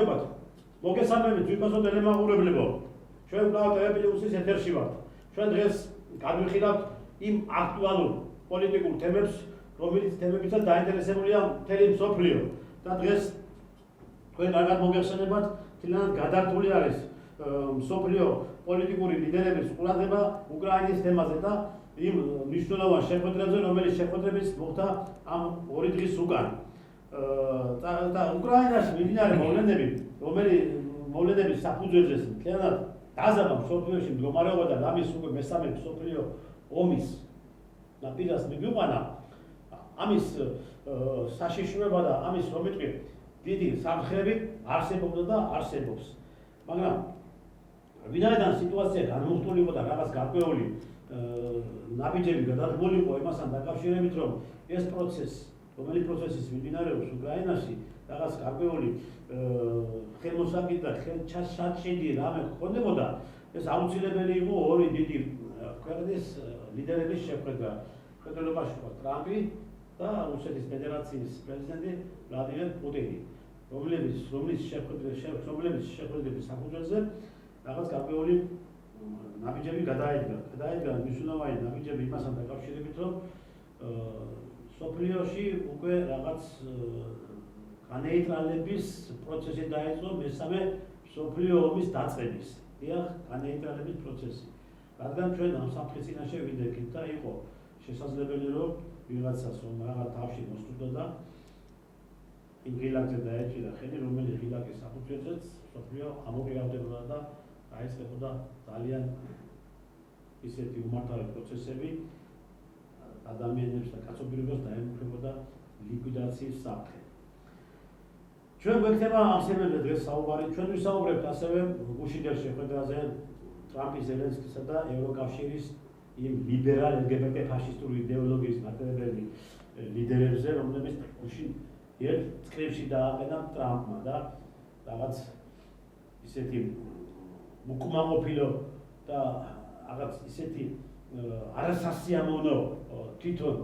მოგესალმებათ. მოგესალმებით ძვირფასო ტელემაყურებლებო. ჩვენ ტელეპლუსის ეთერში ვართ. ჩვენ დღეს გადმიხილავთ იმ აქტუალურ პოლიტიკურ თემებს, რომელიც თემებიცაც დაინტერესებულია მთელი მსოფლიო. და დღეს თქვენ კარგად მოგეხსენებათ, თლიანად გადართული არის მსოფლიო პოლიტიკური ლიდერების ყურადღება უკრაინის თემაზე და იმ მნიშვნელოვან შეხვედრებზე, რომელიც შეხვედრების მოხდა ამ 2 დღის უკან. და უკრაინაში მიმდინარე მოვლენების საფუძველზე მთლიანად დაზამა მსოფლიოში მდგომარეობა და ამის უკვე მესამე მსოფლიო ომის ნაპირას მიგვიყვანა. ამის საშიშროება და ამის რომ ვიტყვი დიდი სამხრები არსებობდა და არსებობს. მაგრამ ვინაიდან სიტუაცია განმოხტული იყო და რაღაც გარკვეული ნაბიჯები გადადგმული იყო იმასთან დაკავშირებით, რომ ეს რომელი პროცესის მიმდინარეობს უკრაინაში, რაღაც გარკვეული ხელმოსაკიდე და ხელჩასაჭიდი რამე ხონდებოდა, ეს აუცილებელი იყო ორი დიდი ქვეყნის ლიდერების შეხვედრა. შეხვედრობაში იყო ტრამპი და რუსეთის ფედერაციის პრეზიდენტი ვლადიმერ პუტინი, რომლის შეხვედრების საფუძველზე რაღაც გარკვეული ნაბიჯები გადაიდგა მნიშვნელოვანი ნაბიჯები იმასთან დაკავშირებით, რომ სოფლიოში უკვე რაღაც განეიტრალების პროცესი დაიწყო მესამე მსოფლიო ომის დაწყების. დიახ, განეიტრალების პროცესი. რადგან ჩვენ ამ საფრთხის წინაშე ვიდექით და იყო შესაძლებელი, რომ ვიღაცას რაღაც თავში მოსწრდა და იმ ღილაკზე დაეჭირა ხელი, რომელიც ღილაკის საფუძველზეც სოფლიო ამოღირავდებოდა და დაიწყებოდა ძალიან ისეთი უმარტავი პროცესები, ადამიანებს და კაცობრიობას დაემუქრებოდა ლიკვიდაციის საფრთხე. ჩვენ გვექნება ამ თემებზე დღეს საუბარი. ჩვენ ვისაუბრებთ ასევე გუშინდელ შეხვედრაზე ტრამპის, ზელენსკისა და ევროკავშირის იმ ლიბერალ LGBT ფაშისტური იდეოლოგიის მატარებელი ლიდერებზე, რომლებიც ერთ წრეებში დააყენა ტრამპმა და რაღაც ისეთი უკმაყოფილო და რაღაც ისეთი არასასიამოვნო თვითონ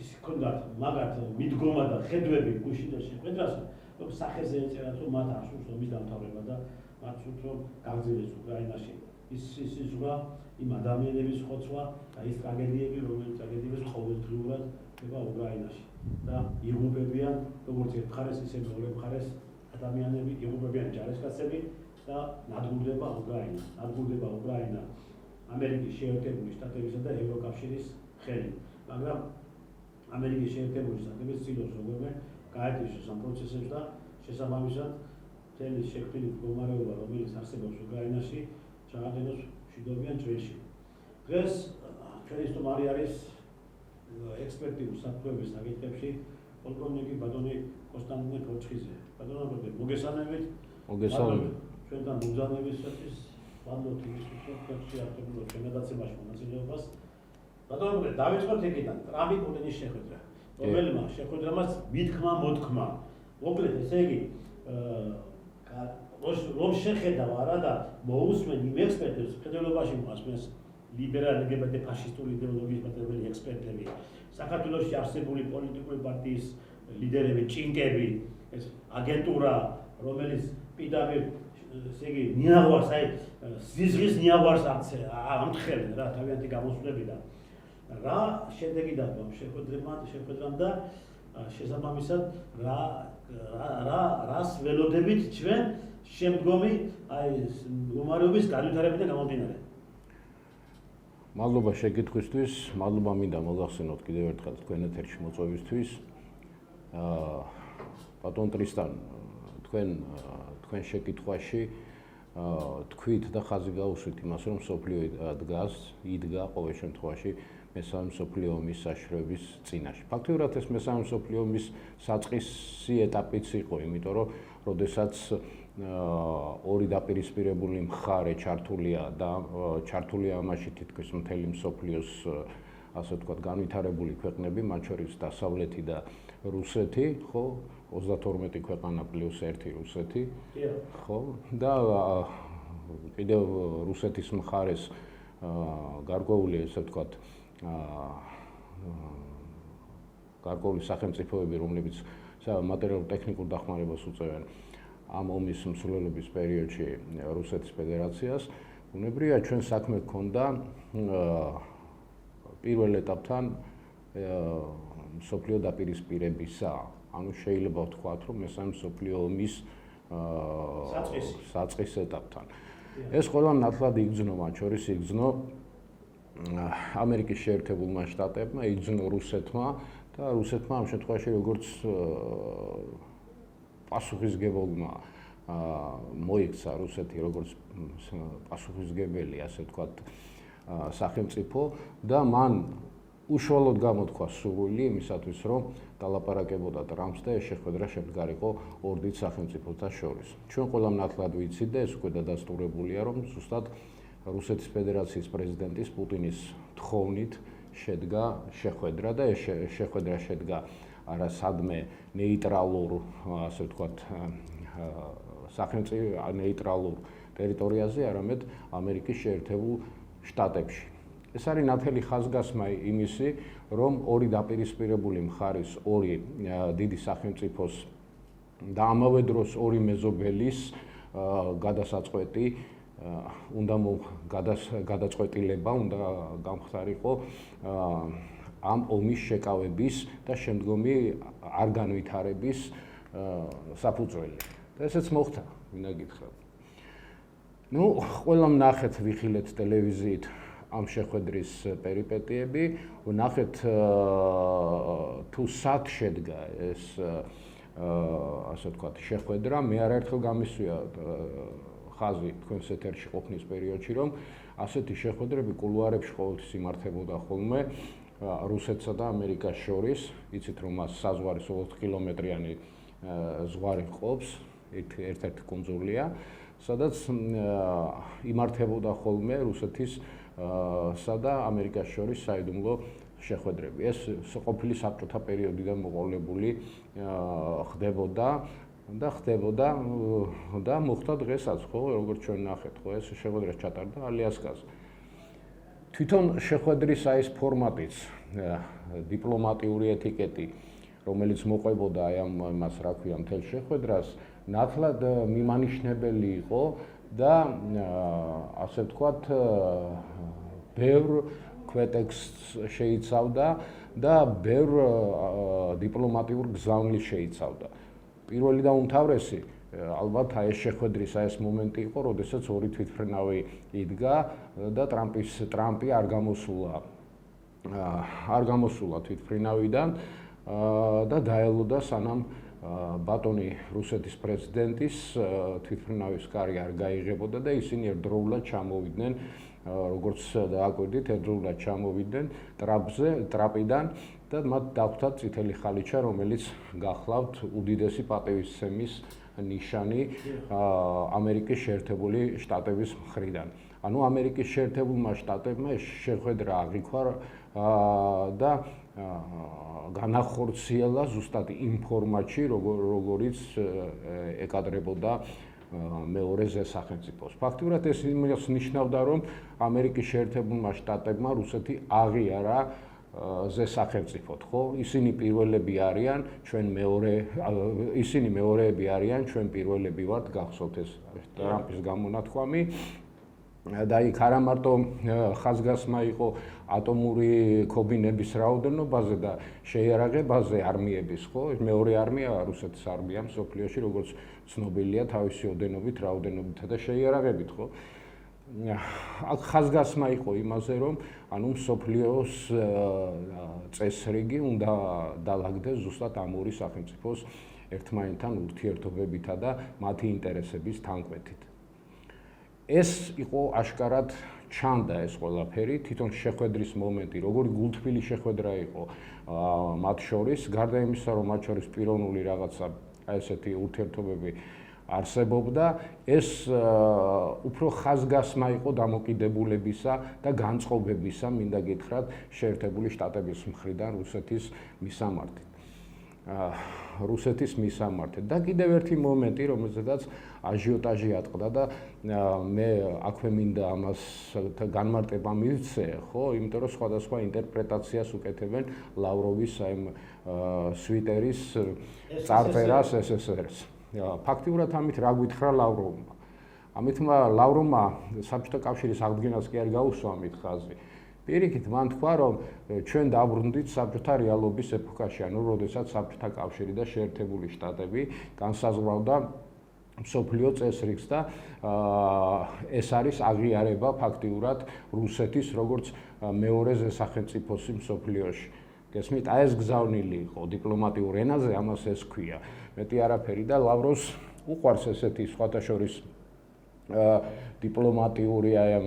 ის ჰქონდათ მაგათ მიდგომა და ხედვები გუშინდელ შეხვედრასთან, რომ სახეზე ეწერათ, რომ მათ არ სურს ომის დამთავრება და მათ სურს, რომ გაგრძელდეს უკრაინაში ის ზღვა, იმ ადამიანების ხოცვა და ის ტრაგედიები, რომელიც ტრაგედიებს ყოველდღიურად ხდება უკრაინაში და იღუპებიან როგორც ერთ მხარეს, ისე მეორე მხარეს ადამიანები, იღუპებიან ჯარისკაცები და ნადგურდება უკრაინა ამერიკის შეერთებული შტატებისა და ევროკავშირის ხელით. მაგრამ ამერიკის შეერთებული შტატები ცდილობს როგორმე გაეთიშოს ამ პროცესებს და შესაბამისად მთელი შექმნილი მდგომარეობა, რომელიც არსებობს უკრაინაში, ჩააყენოს მშვიდობიან წრეში. დღეს ჩვენი სტუმარი არის ექსპერტი უსაფრთხოების საკითხებში პოლკოვნიკი ბატონი კონსტანტინე ფორჩხიძე. ბატონო, მოგესალმებით. მოგესალმებით. ჩვენთან მოგზაურობისათვის ვამბობთ იმისთვის, რომ შეახერხებულოთ შემოგაცემაში მონაწილეობას. ბატონო, დავიწყოთ იქიდან ტრამპი-პუტინის შეხვედრა, რომელმა შეხვედრამაც მითქმა მოთქმა. მოკლედ, ესე იგი, რომ შეხედავ არა და მოусმენ იმ ექსპერტებს, ფედერალობაში მოასმენს ლიბერალ LGBT ფაშისტური იდეოლოგიის მატარებელი ექსპერტები, საქართველოში არსებული პოლიტიკური პარტიის ლიდერები, ჭინკები, ეს აგენტურა, რომელიც პირდაპირ ესე იგი ნიაღვარს, ზიზღის ნიაღვარს ამთხევენ რა თავიანთი გამოსვლებიდან. რა შედეგი დადგა შეხვედრამ და შესაბამისად რას ველოდებით ჩვენ შემდგომი მდგომარეობის განვითარებიდან გამომდინარე. მადლობა შეკითხვისთვის, მადლობა მინდა მოგახსენოთ კიდევ ერთხელ თქვენ ეთერში მოწვევისთვის. ბატონ ტრისტან, თქვენ შეკითხვაში თქვით და ხაზი გაუსვით იმას, რომ მსოფლიო იდგა ყოველ შემთხვევაში მესამე მსოფლიო ომის საშიშროების წინაშე. ფაქტობრივად ეს მესამე მსოფლიო ომის საწყისი ეტაპიც იყო, იმიტომ რომ როდესაც ორი დაპირისპირებული მხარე ჩართულია და ჩართულია ამაში თითქოს მთელი მსოფლიოს ასე ვთქვათ განვითარებული ქვეყნები, მათ შორის დასავლეთი და რუსეთი, ხო, 32 ქვეყანა პლუს 1 რუსეთი, ხო, და კიდევ რუსეთის მხარეს გარკვეული ასე ვთქვათ გარკვეული სახელმწიფოები, რომლებიც მატერიალურ ტექნიკურ დახმარებას უწევენ ამ ომის მსვლელობის პერიოდში რუსეთის ფედერაციას, უნებრია ჩვენ საქმე გქონდა პირველ ეტაპთან მსოფლიო დაპირისპირებისა. ანუ შეიძლება ვთქვათ, რომ მესამე მსოფლიო ომის საწყის ეტაპთან. ეს ყველა ნათლად იგრძნო, მათ შორის იგრძნო ამერიკის შეერთებულმა შტატებმა, იგრძნო რუსეთმა და რუსეთმა ამ შემთხვევაში როგორც პასუხისგებელმა მოიქცა რუსეთი როგორც პასუხისგებელი, ასე ვთქვათ, სახელმწიფო და მან უშუალოდ გამოთქვა სურვილი იმისათვის, რომ დალაპარაკებოდა ტრამპს და ეს შეხვედრა შემდგარიყო ორ დიდ სახელმწიფოთა შორის. ჩვენ ყველამ ნათლად ვიცით და ეს უკვე დადასტურებულია, რომ ზუსტად რუსეთის ფედერაციის პრეზიდენტის პუტინის თხოვნით შედგა შეხვედრა და ეს შეხვედრა შედგა არა სადმე ნეიტრალურ, ასე ვთქვათ, სახელმწიფო ნეიტრალურ ტერიტორიაზე, არამედ ამერიკის შეერთებულ შტატებში. ეს არის ნათელი ხაზგასმა იმისი, რომ ორი დაპირისპირებული მხარის, ორი დიდი სახელმწიფოს და ამავე დროს ორი მეზობელის გადასაწყვეტი უნდა გადაწყვეტილება უნდა გამხდარიყო ამ ომის შეკავების და შემდგომი არ განვითარების საფუძველი. და ესეც მოხდა, ვინა გითხრათ. ნუ ყველამ ნახეთ, ვიხილეთ ტელევიზიით ამ შეხვედრის პერიპეტიები, ვნახეთ თუ სად შედგა ეს ასე ვთქვათ შეხვედრა. მე არაერთხელ გამისვია ხაზი თქვენს ეთერში ყოფნის პერიოდში, რომ ასეთი შეხვედრები კულუარებში ყოველთვის იმართებოდა ხოლმე რუსეთსა და ამერიკას შორის. იცით, რომ მას საზღვარი 20 კილომეტრიანი ზღვარი ჰყოფს, ერთ-ერთი კუნძულია, სადაც იმართებოდა ხოლმე რუსეთის და ამერიკას შორის საიდუმლო შეხვედრები. ეს ყოფილი საბჭოთა პერიოდიდან მოყოლებული ხდებოდა და მოხდა დღესაც, ხო, როგორც ჩვენ ნახეთ, ხო, ეს შეხვედრა ჩატარდა ალიასკაზე. თვითონ შეხვედრის ეს ფორმატიც, დიპლომატიური ეტიკეტი, რომელიც მოყვებოდა ამას, რა ქვია, მთელ შეხვედრას, ნათლად მიმანიშნებელი იყო და ასე ვთქვათ, ბევრ ქვეტექსტს შეიცავდა და ბევრ დიპლომატიურ გზავნილს შეიცავდა. პირველი და უმთავრესი, ალბათ ეს შეხვედრის ეს მომენტი იყო, როდესაც ორი თვითმფრინავი იდგა და ტრამპი არ გამოსულა თვითმფრინავიდან და დაელოდა სანამ ბატონი რუსეთის პრეზიდენტის თვითმფრინავის კარი არ გაიღებოდა და ისინი ერთდროულად ჩამოვიდნენ, როგორც დააკვირდით, ერთდროულად ჩამოვიდნენ ტრაპიდან და მათ დახვდათ წითელი ხალიჩა, რომელიც გახლავთ უდიდესი პატივისცემის ნიშანი ამერიკის შეერთებული შტატების მხრიდან. ანუ ამერიკის შეერთებულმა შტატებმა ეს შეხვედრა აღიქვა და განახორციელა ზუსტად იმ ფორმატში, როგორიც ეკადრებოდა მეორე სახელმწიფოს. ფაქტურად ეს იმას ნიშნავდა, რომ ამერიკის შეერთებულმა შტატებმა რუსეთი აღიარა სახელმწიფოდ, ხო? ისინი პირველები არიან, ისინი მეორეები არიან, ჩვენ პირველები ვართ, გახსოვთ ეს ტრამპის გამონათქვამი. და იქ არა მარტო ხაზგასმა იყო ატომური ქობინების რაოდენობაზე და შეიარაღებაზე არმიების, ხო? მეორე არმია რუსეთის არმია მსოფლიოში, როგორც ცნობილია თავისი ოდენობით, რაოდენობითა და შეიარაღებით, ხო? აქ ხაზგასმა იყო იმაზე, რომ ანუ მსოფლიოს წესრიგი უნდა დაალაგდეს ზუსტად ამ ორი სახელმწიფოს ერთმანეთთან ურთიერთობებითა და მათი ინტერესების თანკვეთით. ეს იყო აშკარად ჩანდა ეს ყველაფერი, თვითონ შეხვედრის მომენტი, როგორი გულთბილი შეხვედრა იყო მათ შორის, გარდა იმისა, რომ მათ შორის პიროვნული რაღაცა ესეთი ურთიერთობები არსებობდა, ეს უფრო ხაზგასმა იყო დამოკიდებულებისა და განწყობებისა, მინდა გითხრათ, შეერთებული შტატების მხრიდან რუსეთის მისამართით. და კიდევ ერთი მომენტი, რომელზედაც აჟიოტაჟი ატყდა და მე აქვე მინდა ამას განმარტება მივცე, ხო, იმიტომ რომ სხვადასხვა ინტერპრეტაციას უკეთებენ ლავროვის სვიტერის წარწერას SSR-ს. ფაქტიურად ამით რა გვითხრა ლავროვმა. ამით ლავროვმა საბჭოთა კავშირის აღდგენას კი არ გაუსვა ამით ხაზი. პირიქით მან თქვა, რომ ჩვენ დაბრუნდით საბჭოთა რეალობის ეპოქაში, ანუ როდესაც საბჭოთა კავშირი და შეერთებული შტატები განსაზღვრავდა მსოფლიო წესრიგს და ეს არის აღიარება ფაქტიურად რუსეთის როგორც მეორე სახელმწიფოსი მსოფლიოში. გესმით, აი ეს გზავნილი იყო დიპლომატიურ ენაზე, ამას ეს ქვია. მეტი არაფერი და ლავროვს უყვარს ესეთი სხვათა შორის დიპლომატიური აი ამ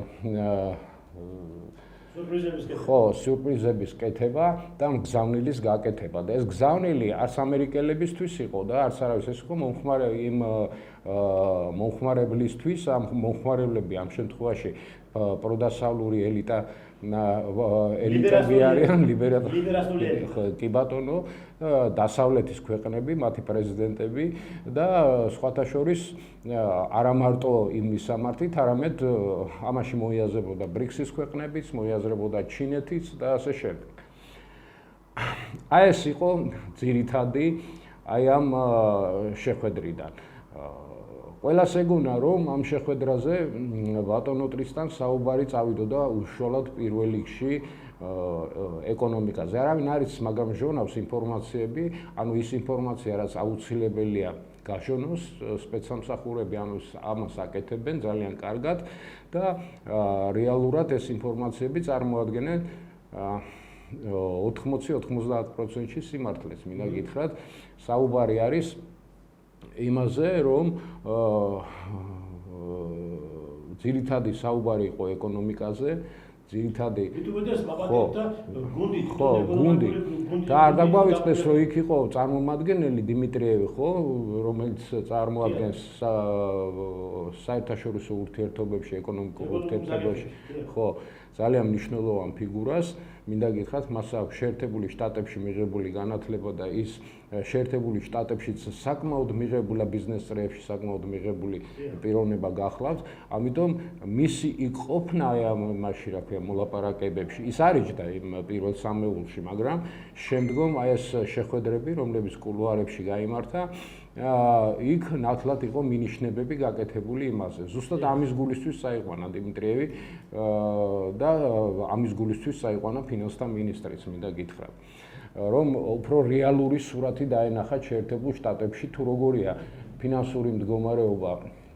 სიურპრიზების კეთება და გზავნილის გაკეთება და ეს გზავნილი არც ამერიკელებისთვის იყო და არც არავის ეს იყო მომხმარებლისთვის ამ მომხმარებლები ამ შემთხვევაში პროდასავლური ელიტები არიან ლიბერალური კი ბატონო დასავლეთის ქვეყნები მათი პრეზიდენტები და სხვათა შორის არა მარტო იმ მისამართით არამედ ამაში მოიაზრებოდა ბრიქსის ქვეყნებიც მოიაზრებოდა ჩინეთიც და ასე შემდეგ. აი ეს იყო ძირითადი აი ამ შეხვედრიდან. ყველას ეგონა რომ ამ შეხვედრაზე ბატონო ტრისტან საუბარი წავიდოდა უშუალოდ პირველ რიგში ეკონომიკაზე. არავინ არ იცის, მაგრამ ჟონავს ინფორმაციები, ანუ ის ინფორმაცია, რაც აუცილებელია გაშონოს, სპეცსამსახურები ამას აკეთებენ ძალიან კარგად და რეალურად ეს ინფორმაციები წარმოადგენენ 80-90%-ში სიმართლეს. მინდა გითხრათ, საუბარი არის იმაზე, რომ ძირითადი საუბარი იყო ეკონომიკაზე, ძირითადი გუნდი და არ დაგვავიწყდეს, რომ იქ იყო წარმომადგენელი დიმიტრიევი, ხო, რომელიც წარმოადგენს საერთაშორისო ურთიერთობებში, ეკონომიკურ ურთიერთობებში, ხო, ძალიან მნიშვნელოვან ფიგურას. მინდა გითხრათ, მას აქვს შეერთებული შტატებში მიღებული განათლება და ის შეერთებული შტატებშიც საკმაოდ მიღებულა ბიზნეს წრეებში საკმაოდ მიღებული პიროვნება გახლავს. ამიტომ მისი იყოფნა ამაში, რა ქვია, მოლაპარაკებებში ის არიჯდა იმ პირველ სამეულში, მაგრამ შემდგომ აი ეს შეხვედრები, რომლებიც კულუარებში გაიმართა, იქ ნათლად იყო მინიშნებები გაკეთებული იმაზე. ზუსტად ამის გულისთვის წაიყვანა დიმიტრიევი და ამის გულისთვის წაიყვანა ფინანსთა მინისტრიც, მინდა გითხრათ. რომ უფრო რეალური სურათი დაენახა შეერთებულ შტატებში თუ როგორია ფინანსური მდგომარეობა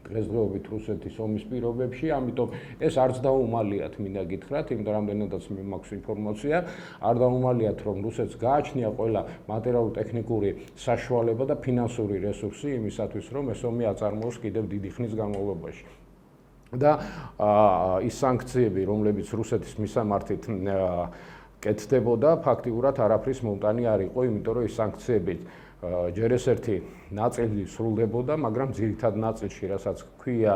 დღესდღეობით რუსეთის ომის პირობებში, ამიტომ ეს არც დაუმალიათ, მინდა გითხრათ, იმიტომ რამდენადაც მე მაქვს ინფორმაცია, არ დაუმალიათ, რომ რუსეთს გააჩნია ყველა მატერიალურ-ტექნიკური საშუალება და ფინანსური რესურსი იმისათვის, რომ ეს ომი აწარმოოს კიდევ დიდი ხნის განმავლობაში. და ის სანქციები, რომლებიც რუსეთის მისამართით კეთდებოდა, ფაქტიურად არაფრის მომტანი არ იყო, იმიტომ რომ ის სანქციები ჯერ ესერთი ნაწილი სრულდებოდა, მაგრამ ძირითად ნაწილში, რასაც ქვია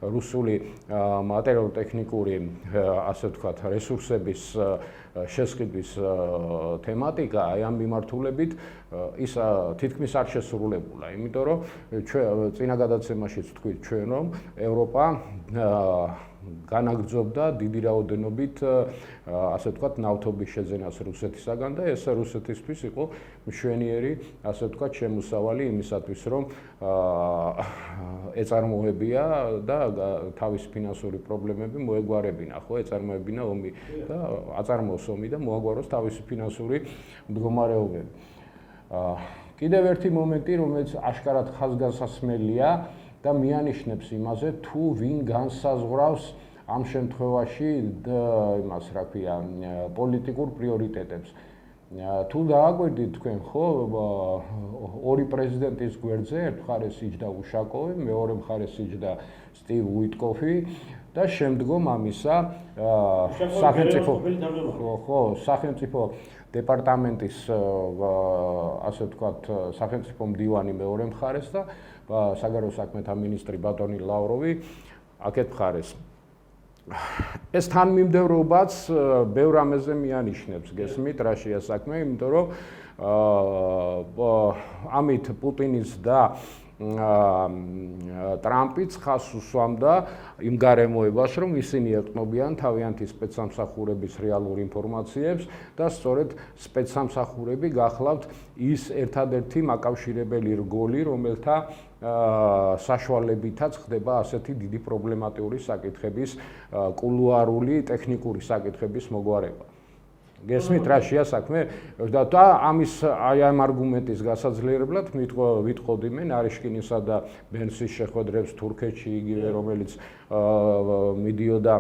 რუსული მატერიალურ-ტექნიკური, ასე ვთქვათ, რესურსების შესყიდვის თემატიკა, აი ამ მიმართულებით ის თითქმის არ შესრულებულა, იმიტომ რომ წინა გადაცემაშიც თქვით ჩვენ, რომ ევროპა განაგრძობდა დიდი რაოდენობით, ასე ვთქვათ, ნავთობის შეძენას რუსეთისაგან და ეს რუსეთისთვის იყო მშვენიერი, ასე ვთქვათ, შემოსავალი იმისათვის, რომ ეწარმოებია და თავისი ფინანსური პრობლემები მოეგვარებინა, ხო, ეწარმოებინა ომი და აწარმოოს ომი და მოაგვაროს თავისი ფინანსური მდგომარეობები. კიდევ ერთი მომენტი, რომელიც აშკარად ხაზგასასმელია და მიანიშნებს იმაზე, თუ ვინ განსაზღვრავს ამ შემთხვევაში იმას, რა ქვია, პოლიტიკურ პრიორიტეტებს. თუ დააკვირდით თქვენ, ხო, ორი პრეზიდენტის გვერდზე, ერთ მხარეს იჯდა უშაკოვი, მეორე მხარეს იჯდა სტივ უიტკოფი და შემდგომ ამისა სახელმწიფო დეპარტამენტის, ასე ვთქვათ, სახელმწიფო მდივანი მეორე მხარეს და საგარეო საქმეთა მინისტრი ბატონი ლავროვი აქეთ მხარეს. ეს თანმიმდევრობაც ბევრ რამეზე მიანიშნებს, გესმით, რაშია საქმე, იმიტომ რომ ამით პუტინის და ტრამპიც ხას უსვამდა იმ გარემოებას, რომ ისინი ეთყნობიან თავიანთი სპეცსამსახურების რეალურ ინფორმაციებს და სწორედ სპეცსამსახურები გახლავთ ის ერთადერთი მაკავშირებელი რგოლი, რომელთა საშუალებითაც ხდება ასეთი დიდი პრობლემატიური საკითხების კულუარული ტექნიკური საკითხების მოგვარება. გესმით რა შეასაქმე და ამის ამ არგუმენტის გასაძლიერებლად ვიტყოდი მე ნარიშკინისა და ბენსის შეხვედრებს თურქეთში იგივე რომელიც მიდიოდა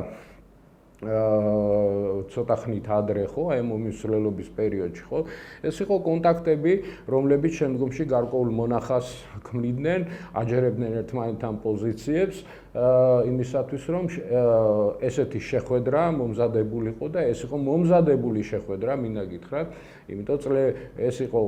ცოტა ხნით ადრე ხო აი მომისვლელობის პერიოდში ხო ეს იყო კონტაქტები რომლებიც შემდგომში გარკვეულ მონახას ქმნიდნენ აჯერებდნენ ერთმანეთთან პოზიციებს იმისათვის რომ ესეთი შეხვედრა მომზადებულიყო და ეს იყო მომზადებული შეხვედრა მინდა გითხრათ იმიტომ ეს იყო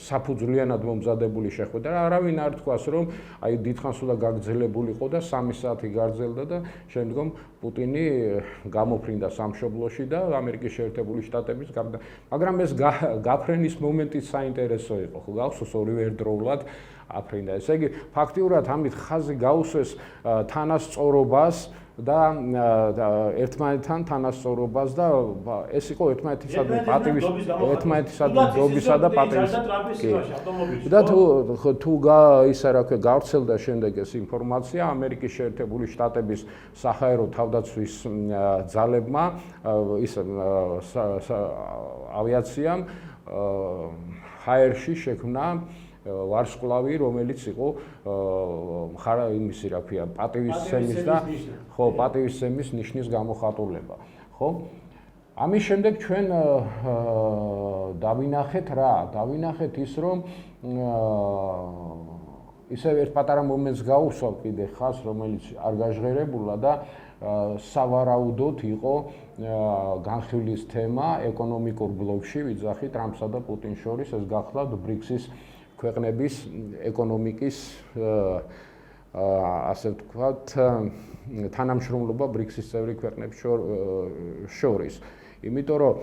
საფუძვლიანად მომზადებული შეხვედრა არავინ არ თქვას რომ აი დიდხანს უნდა გაგრძელებულიყო და 3 საათი გაგრძელდა და შემდგომ პუტინი გამოფრინდა სამშობლოში და ამერიკის შეერთებული შტატების გარდა მაგრამ ეს გაფრენის მომენტიც საინტერესო იყო ხო გახსოვს ორივე ერთდროულად აფრინდა ესე იგი ფაქტიურად ამით ხაზი გაუსვეს თანასწორობას და ერთმანეთთან თანასწორობას და ეს იყო ერთმანეთისადმი დობისა და პატივის და თუ ისა რა ქვია გავრცელდა შემდეგ ეს ინფორმაცია ამერიკის შეერთებული შტატების საჰაერო თავდაცვის ძალებმა ის ავიაციამ ჰაერში შექმნა ვარსკვლავი, რომელიც იყო იმისი რა ქვია, პატივისცემის და ხო, პატივისცემის ნიშნის გამოხატულება, ხო? ამის შემდეგ ჩვენ დავინახეთ რა? დავინახეთ ის, რომ ისევ ერთ პატარა მომენტს გავუსვავ კიდე ხას, რომელიც არ გაჟღერებულა და სავარაუდოდ იყო განხილვის თემა ეკონომიკურ ბლოკში, ვიძახი ტრამპსა და პუტინს შორის ეს გახლავთ ბრიქსის ქვეყნების ეკონომიკის ასე ვთქვათ თანამშრომლობა ბრიქსის წევრი ქვეყნებს შორის. იმიტომ რომ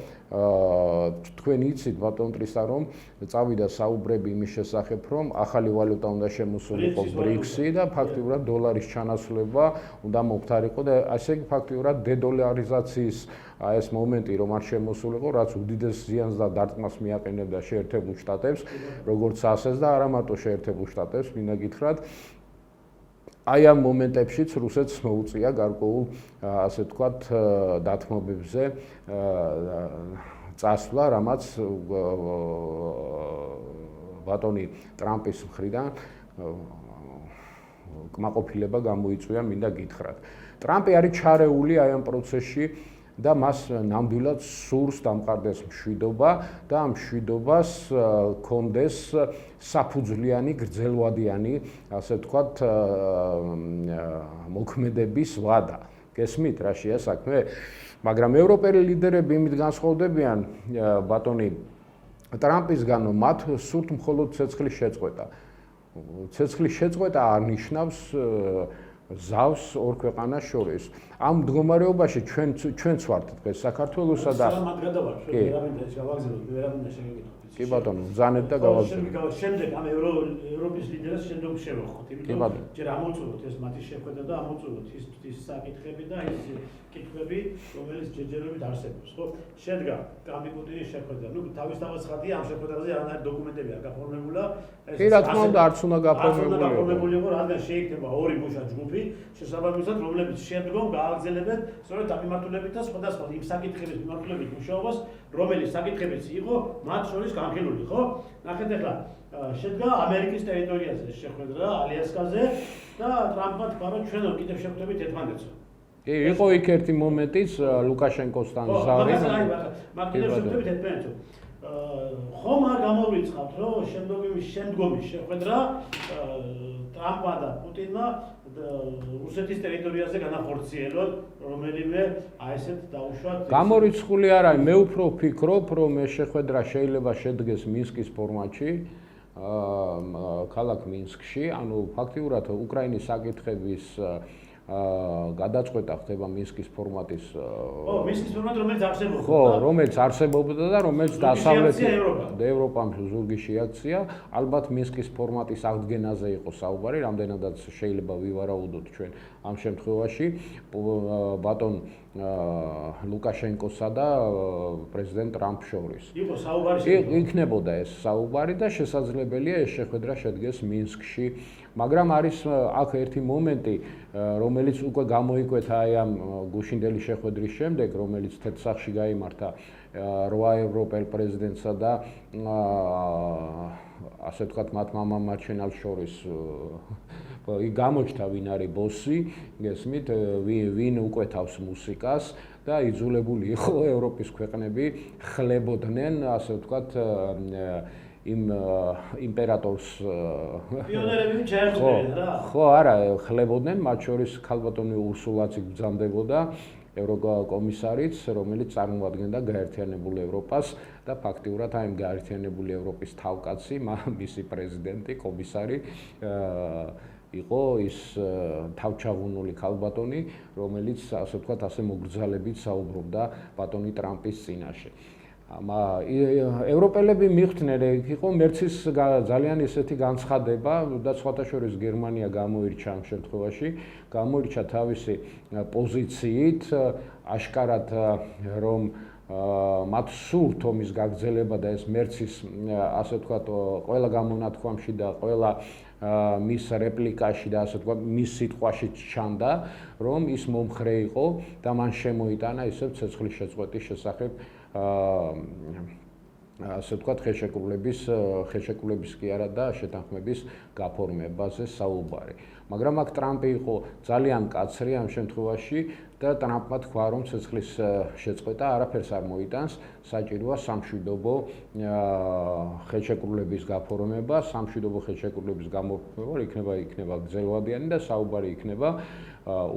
თქვენ იცით ბატონ ტრისა რომ წავიდა საუბრები იმის შესახებ რომ ახალი ვალუტა უნდა შემოსულიყო ბრიქსი და ფაქტიურად დოლარის ჩანაცვლება უნდა მომხდარიყო და ასე იგი ფაქტიურად დედოლარიზაციის ეს მომენტი რომ არ შემოსულიყო რაც უდიდეს ზიანს და დარტყმას მიაყენებდა შეერთებულ შტატებს როგორც ასეც და არა მარტო შეერთებულ შტატებს მინდა გითხრათ აი ამ მომენტებშიც რუსეთს მოუწია გარკვეულ ასე ვთქვათ დათმობებზე წასვლა, რამაც ბატონი ტრამპის მხრიდან კმაყოფილება გამოიწვია, მინდა გითხრათ. ტრამპი არის ჩარეული აი ამ პროცესში და მას ნამდვილად სურს დამყარდეს მშვიდობა და ამ მშვიდობას კონდეს საფუძვლიანი გრძელვადიანი, ასე ვთქვათ, მოქმედების ვადა. გესმით რა შეასაქმე? მაგრამ ევროპელი ლიდერები იმით განსხვავდებიან ბატონი ტრამპისგან, რომ მათ სურთ მხოლოდ ცეცხლის შეწყვეტა. ცეცხლის შეწყვეტა არ ნიშნავს ზავს ორ ქვეყანას შორის. ამ მდგომარეობაში ჩვენც ვართ დღეს საქართველოსა და კი ბატონო, ბრძანეთ და გავაგზავნეთ. შემდეგ ამ ევროპის ლიდერებს შემდეგ შევხვდით, იმიტომ ჯერ ამოწუროთ ეს მათი შეხვედრა და ამოწუროთ ის საკითხები და ის კითხვები, რომელიც ჯერჯერობით არსებობს, ხო? შედგა ტრამპი პუტინის შეხვედრა. ნუ თავის დავაცხადია ამ შეხვედრაზე არანაირი დოკუმენტები არ გაფორმებულა. კი რა თქმა უნდა, არც უნდა გაფორმებული იყო, რადგან შეიქმნება ორი მუშა ჯგუფი, შესაბამისად, რომლებიც შემდგომ გააგრძელებენ სწორედ ამ მიმართულებით და სხვადასხვა იმ საკითხების მიმართულებით მუშაობას, რომელიც საკითხებიც იყო მათ შორის განხილული, ხო? ნახეთ ახლა შედგა ამერიკის ტერიტორიაზე შეხვედრა ალიასკაზე და ტრამპმა თქვა, რომ ჩვენ კიდევ შევხვდებით ერთმანეთს. კი, იყო იქ ერთი მომენტიც ლუკაშენკოსთან ზავი. მაგით შევხვდებით ერთმანეთს. ხომ არ გამოვრიცხავთ, რომ შემდგომი შეხვედრა ტრამპმა და პუტინმა რუსეთის ტერიტორიაზე განახორციელონ რომელიმე აი ესეთ დაუშვათ გამორიცხული არ არის მე უფრო ვფიქრობ რომ ეს შეხვედრა შეიძლება შედგეს მინსკის ფორმატში ქალაქ მინსკში ანუ ფაქტიურად უკრაინის საკითხების გადაწყვეტა ხდება მინსკის ფორმატის მინსკის ფორმატი რომელიც არსებობდა ხო რომელიც არსებობდა და რომელიც დასავლეთი ევროპამ ზურგიში აქცია ალბათ მინსკის ფორმატის აღდგენაზე იყო საუბარი რამდენადაც შეიძლება ვივარაუდოთ ჩვენ ამ შემთხვევაში ბატონ ლუკაშენკოსა და პრეზიდენტ ტრამპ შორის იყო საუბარი იქნებოდა ეს საუბარი და შესაძლებელია ეს შეხვედრა შედგეს მინსკში მაგრამ არის აქ ერთი მომენტი რომელიც უკვე გამოიკვეთა აი ამ გუშინდელი შეხვედრის შემდეგ რომელიც თეთრსახში გაიმართა 8 ევროპელ პრეზიდენტსა და ასე ვთქვათ მათ მამამარჩენელს შორის გამოჩნდა ვინ არის ბოსი გესმით ვინ უკვეთავს მუსიკას და იძულებული იყო ევროპის ქვეყნები ხლებოდნენ ასე ვთქვათ იმ იმპერატორს პიონერები ჩაერთვნენ რა ხო არა ხლებოდნენ მათ შორის ქალბატონი ურსულაც ბრძანდებოდა ევროკომისარიც რომელიც წარმოადგენდა გაერთიანებულ ევროპას და ფაქტიურად აი გაერთიანებული ევროპის თავკაცი მისი პრეზიდენტი კომისარი იყო ის თავჩაღუნული ქალბატონი რომელიც ასე ვთქვათ ასე მოგრძალებით საუბრობდა ბატონი ტრამპის წინაშე ევროპელები მიხვდნენ იყო მერცის ძალიან ისეთი განცხადება და სხვათა შორის გერმანია გამოირჩა ამ შემთხვევაში გამოირჩა თავისი პოზიციით აშკარად რომ მათ სურთ ომის გაგრძელება და ეს მერცის ასე ვთქვათ ყველა გამონათქვამში და ყველა მის რეპლიკაში და ასე ვთქვათ მის სიტყვაში ჩანდა რომ ის მომხრე იყო და მან შემოიტანა ისევ ცეცხლის შეწყვეტის შესახებ ასე ვთქვათ ხელშეკრულების კი არა და შეთანხმების გაფორმებაზე საუბარი. მაგრამ აქ ტრამპი იყო ძალიან მკაცრი ამ შემთხვევაში და ტრამპმა თქვა რომ ცეცხლის შეწყვეტა არაფერს არ მოიტანს, საჭიროა სამშვიდობო ხელშეკრულების გაფორმება, სამშვიდობო ხელშეკრულების გამოფრება იქნება გრძელვადიანი და საუბარი იქნება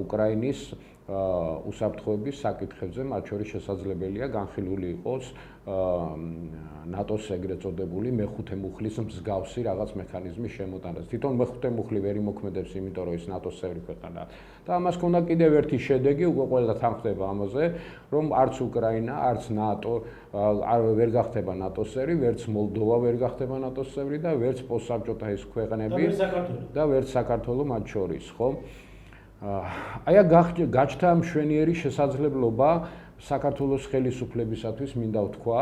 უკრაინის უსაფრთხოების საკითხებზე, მათ შორის შესაძლებელია განხილული იყოს ნატოს ეგრეთ წოდებული მეხუთე მუხლის მსგავსი რაღაც მექანიზმის შემოტანაც. თვითონ მეხუთე მუხლი ვერ იმოქმედებს, იმიტომ რომ ის ნატოს წევრი ქვეყანაა. და ამას ქონდა კიდევ ერთი შედეგი, უკვე ყველა თანხმდება ამაზე, რომ არც უკრაინა, არც ნატო ვერ გახდება ნატოს წევრი, ვერც მოლდოვა ვერ გახდება ნატოს წევრი და ვერც პოსტსაბჭოთა ეს ქვეყნები და ვერც საქართველო მათ შორის, ხო? აი გაჩნდა მშვენიერი შესაძლებლობა საქართველოს ხელისუფლებისათვის მინდა ვთქვა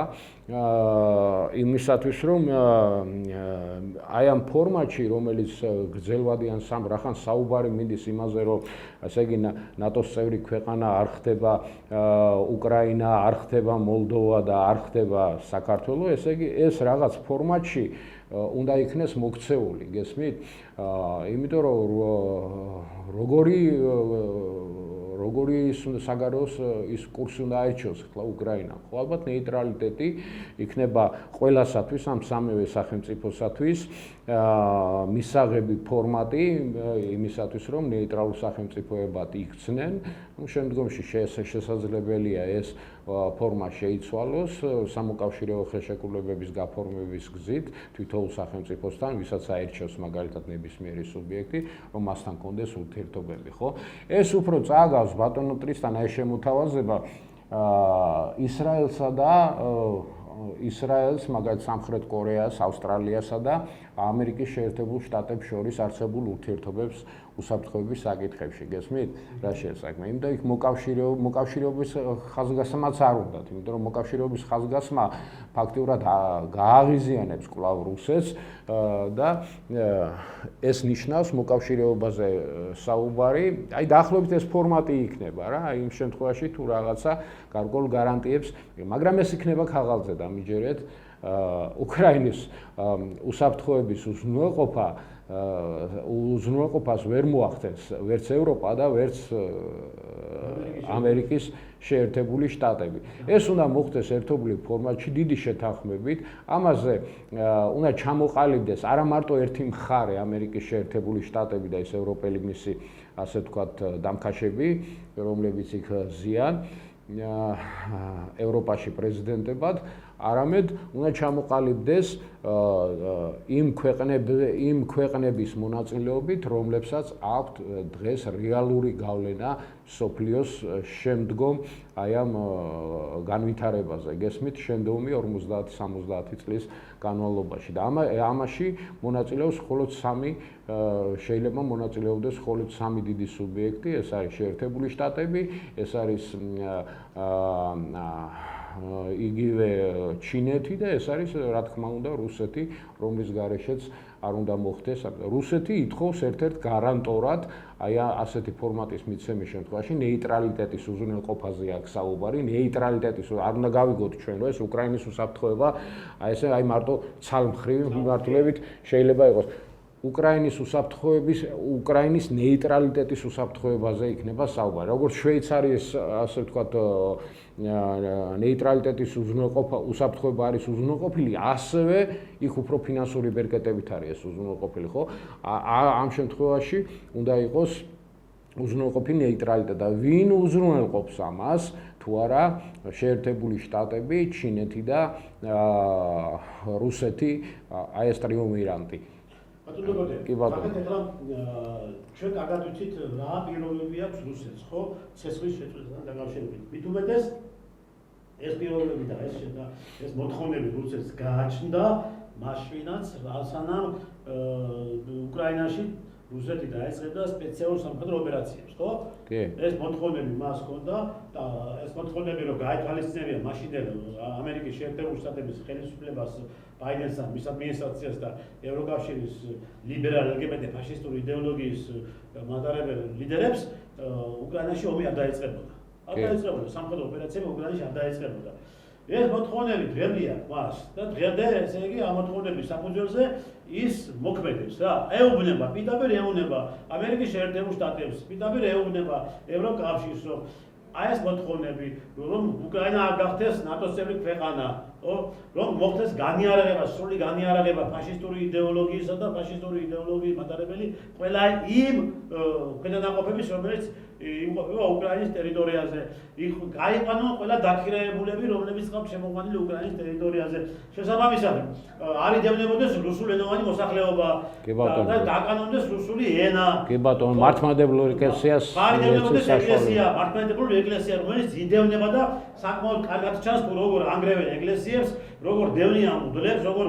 იმისათვის რომ აი ამ ფორმატში რომელიც გრძელვადიან რახან საუბარი მინდის იმაზე რომ ასე იგი ნატოს წევრი ქვეყანა არ ხდება უკრაინა არ ხდება მოლდოვა და არ ხდება საქართველო ესე იგი ეს რაღაც ფორმატში უნდა იქნეს მოქცეული გესმით იმიტომ რომ როგორი საგარეოს ის კურსი უნდა აეჩიოს ხლა უკრაინამ ხო ალბათ ნეიტრალიტეტი იქნება ყველასათვის ამ სამივე სახელმწიფოსათვის მისაღები ფორმატი იმისათვის რომ ნეიტრალურ სახელმწიფოებად იქცნენ ну შემდგომში შესაძლებელია ეს ფორმა შეიცვალოს სამოკავშირეო ხელშეკრულებების გაფორმების გზით თითოეულ სახელმწიფოსთან ვისაც აერჩევს მაგალითად ნებისმიერი სუბიექტი რომ მასთან კონდეს ურთიერთობები ხო ეს უფრო წააგავს ბატონო ტრისთან ეს შემოთავაზება ისრაელსა და ისრაელს მაგალითად სამხრეთ კორეას ავსტრალიასა და ამერიკის შეერთებულ შტატებს შორის არსებულ ურთიერთობებს უსაფრთხოების საკითხებში გესმით რა შესაძლოა იმიტომ იქ მოკავშირეობის ხაზგასმაც არ უნდათ იმიტომ რომ მოკავშირეობის ხაზგასმა ფაქტიურად გააღიზიანებს კვლავ რუსეთს და ეს ნიშნავს მოკავშირეობაზე საუბარი აი დაახლოებით ეს ფორმატი იქნება რა იმ შემთხვევაში თუ რაღაცა გარკვეულ გარანტიებს მაგრამ ეს იქნება ქაღალდზე დამიჯერეთ უკრაინის უსაფრთხოების უზრუნველყოფას ვერ მოახდენს ვერც ევროპა და ვერც ამერიკის შეერთებული შტატები. ეს უნდა მოხდეს ერთობლივ ფორმატში დიდი შეთანხმებით. ამაზე უნდა ჩამოყალიბდეს არა მარტო ერთი მხარე ამერიკის შეერთებული შტატები და ეს ევროპელი მისი ასე ვთქვათ დამქაშები, რომლებიც იქ ზიან ევროპაში პრეზიდენტებად, არამედ უნდა ჩამოყალიბდეს იმ ქვეყნების მონაწილეობით, რომლებსაც აქვთ დღეს რეალური გავლენა სოფლიოს შემდგომ აი ამ განვითარებაზე. გესმით, შემდგომი 50-70 წლის განმავლობაში და ამაში მონაწილეობს მხოლოდ შეიძლება მონაწილეობდეს მხოლოდ 3 დიდი სუბიექტი, ეს არის შეერთებული შტატები, ეს არის იგივე ჩინეთი და ეს არის რა თქმა უნდა რუსეთი, რომლის გარეშეც არ უნდა მოხდეს. რუსეთი ითხოვს ერთ-ერთ გარანტორად აი ასეთი ფორმატის მიცემის შემთხვევაში ნეიტრალიტეტის უზრუნველყოფაზე აქვს საუბარი, ნეიტრალიტეტის არ უნდა გავიგოთ ჩვენ რომ ეს უკრაინის უსაფრთხოება აი მარტო ცალმხრივი მიმართულებით შეიძლება იყოს. უკრაინის უსაფრთხოების, უკრაინის ნეიტრალიტეტის უსაფრთხოებაზე იქნება საუბარი. როგორც შვეიცარიის ასე ვთქვათ ნეიტრალიტეტის უსაფრთხოება არის უზრუნველყოფილი, ასევე იქ უფრო ფინანსური ბერკეტებით არის ეს უზრუნველყოფილი, ხო? ამ შემთხვევაში უნდა იყოს უზრუნველყოფილი ნეიტრალიტეტი და ვინ უზრუნველყოფს ამას, თუ არა შეერთებული შტატები, ჩინეთი და რუსეთი, აი ეს ტრიუმვირანტი. კი ბატონო. ჩვენ კარგად ვიცით რა პირობები აქვს რუსეთს, ხო? ცეცხლის შეწყვეტასთან დაკავშირებით. მით უმეტეს ეს პირობები და ეს მოთხოვნები რუსეთს გააჩნდა მაშინაც, სანამ უკრაინაში რუსეთი დაეწყებდა სპეციალურ სამხედრო ოპერაციებს, ხო? კი. ეს მოთხოვნები მას ჰქონდა და ეს მოთხოვნები რომ გაითვალისწინებია მაშინდელ ამერიკის შეერთებული შტატების ხელისუფლებას, ბაიდენსთან, მის ადმინისტრაციას და ევროკავშირის ლიბერალ LGBT ფაშისტური იდეოლოგიის მატარებელ ლიდერებს უკრაინაში ომი არ დაეწყებოდა. არ დაეწყებოდა სამხედრო ოპერაციები უკრაინაში არ დაეწყებოდა. ეს მოთხოვნები დღემდეა მას და დღემდე ესე იგი ამ მოთხოვნების საფუძველზე ის მოქმედებს რა. ეუბნება, პირდაპირ ეუბნება ამერიკის შეერთებულ შტატებს, პირდაპირ ეუბნება ევროკავშირს, რომ აი ეს მოთხოვნები, რომ უკრაინა არ გახდეს ნატოს წევრი ქვეყანა, რომ მოხდეს განიარაღება, სრული განიარაღება ფაშისტური იდეოლოგიისა და ფაშისტური იდეოლოგიის მატარებელი ყველა იმ ქვედანაყოფების, რომელიც იმყოფება უკრაინის ტერიტორიაზე. გაიყვანონ ყველა დაქირავებულები, რომლებიც ყავთ შემოყვანილი უკრაინის ტერიტორიაზე. შესაბამისად, არ იდევნებოდეს რუსულენოვანი მოსახლეობა და დაკანონდეს რუსული ენა. კი ბატონო, მართლმადიდებლური ეკლესიას არ იდევნებოდეს ეკლესია, მართლმადიდებლური ეკლესია, რომელიც იდევნება და საკმაოდ კარგად ჩანს, თუ როგორ ანგრევენ ეკლესიებს, როგორ დევნიან მღვდლებს, როგორ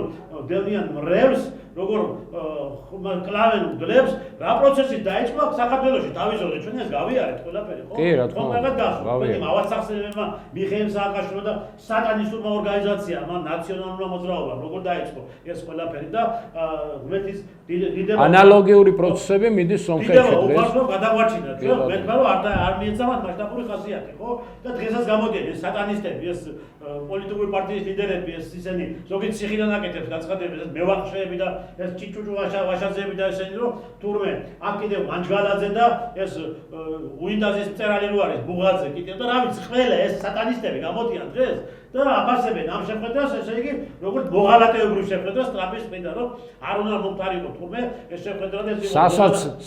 დევნიან მრევლს, როგორ კლავენ მღვდლებს, რა პროცესი დაიწყო საქართველოში თავისუფლად ჩვენ ეს გავიარეთ ყველაფერი, ხო? კი, რა თქმა უნდა. ჩვენ ავაცახსენებმა მიხეილ სააკაშვილმა და სატანისტურმა ორგანიზაციამ ნაციონალურმა მოძრაობამ როგორ დაიწყო ეს ყველაფერი და ღმერთის დიდება ანალოგიური პროცესები მიდის სომხეთში დღეს. დიდება უბრალოდ გადაგვაჩინა ჩვენ მეთქმა რომ არ მიეცამათ მასშტაბური ხასიათი, ხო? და დღესაც გამოდიან ეს სატანისტები, ეს პოლიტიკური პარტიის ლიდერები, ეს ისინი ზოგი ციხიდან აკეთებს გაცხადებს, ეს მევახშეები და ეს ჭიჭუჭუ ვაშაძეები და ესენი რომ თურმე აქ კიდევ მანჯგალაძე და ეს უინდაზის მწერალი რო არის ბუღაძე კიდევ და რა ვიცი ყველა ეს სატანისტები გამოდიან დღეს და აფასებენ ამ შეხვედრას, ესე იგი როგორც მოღალატეობრივ შეხვედრას ტრამპის წინდა რომ არ უნდა მომთარიყო თურმე ეს შეხვედრა და ეს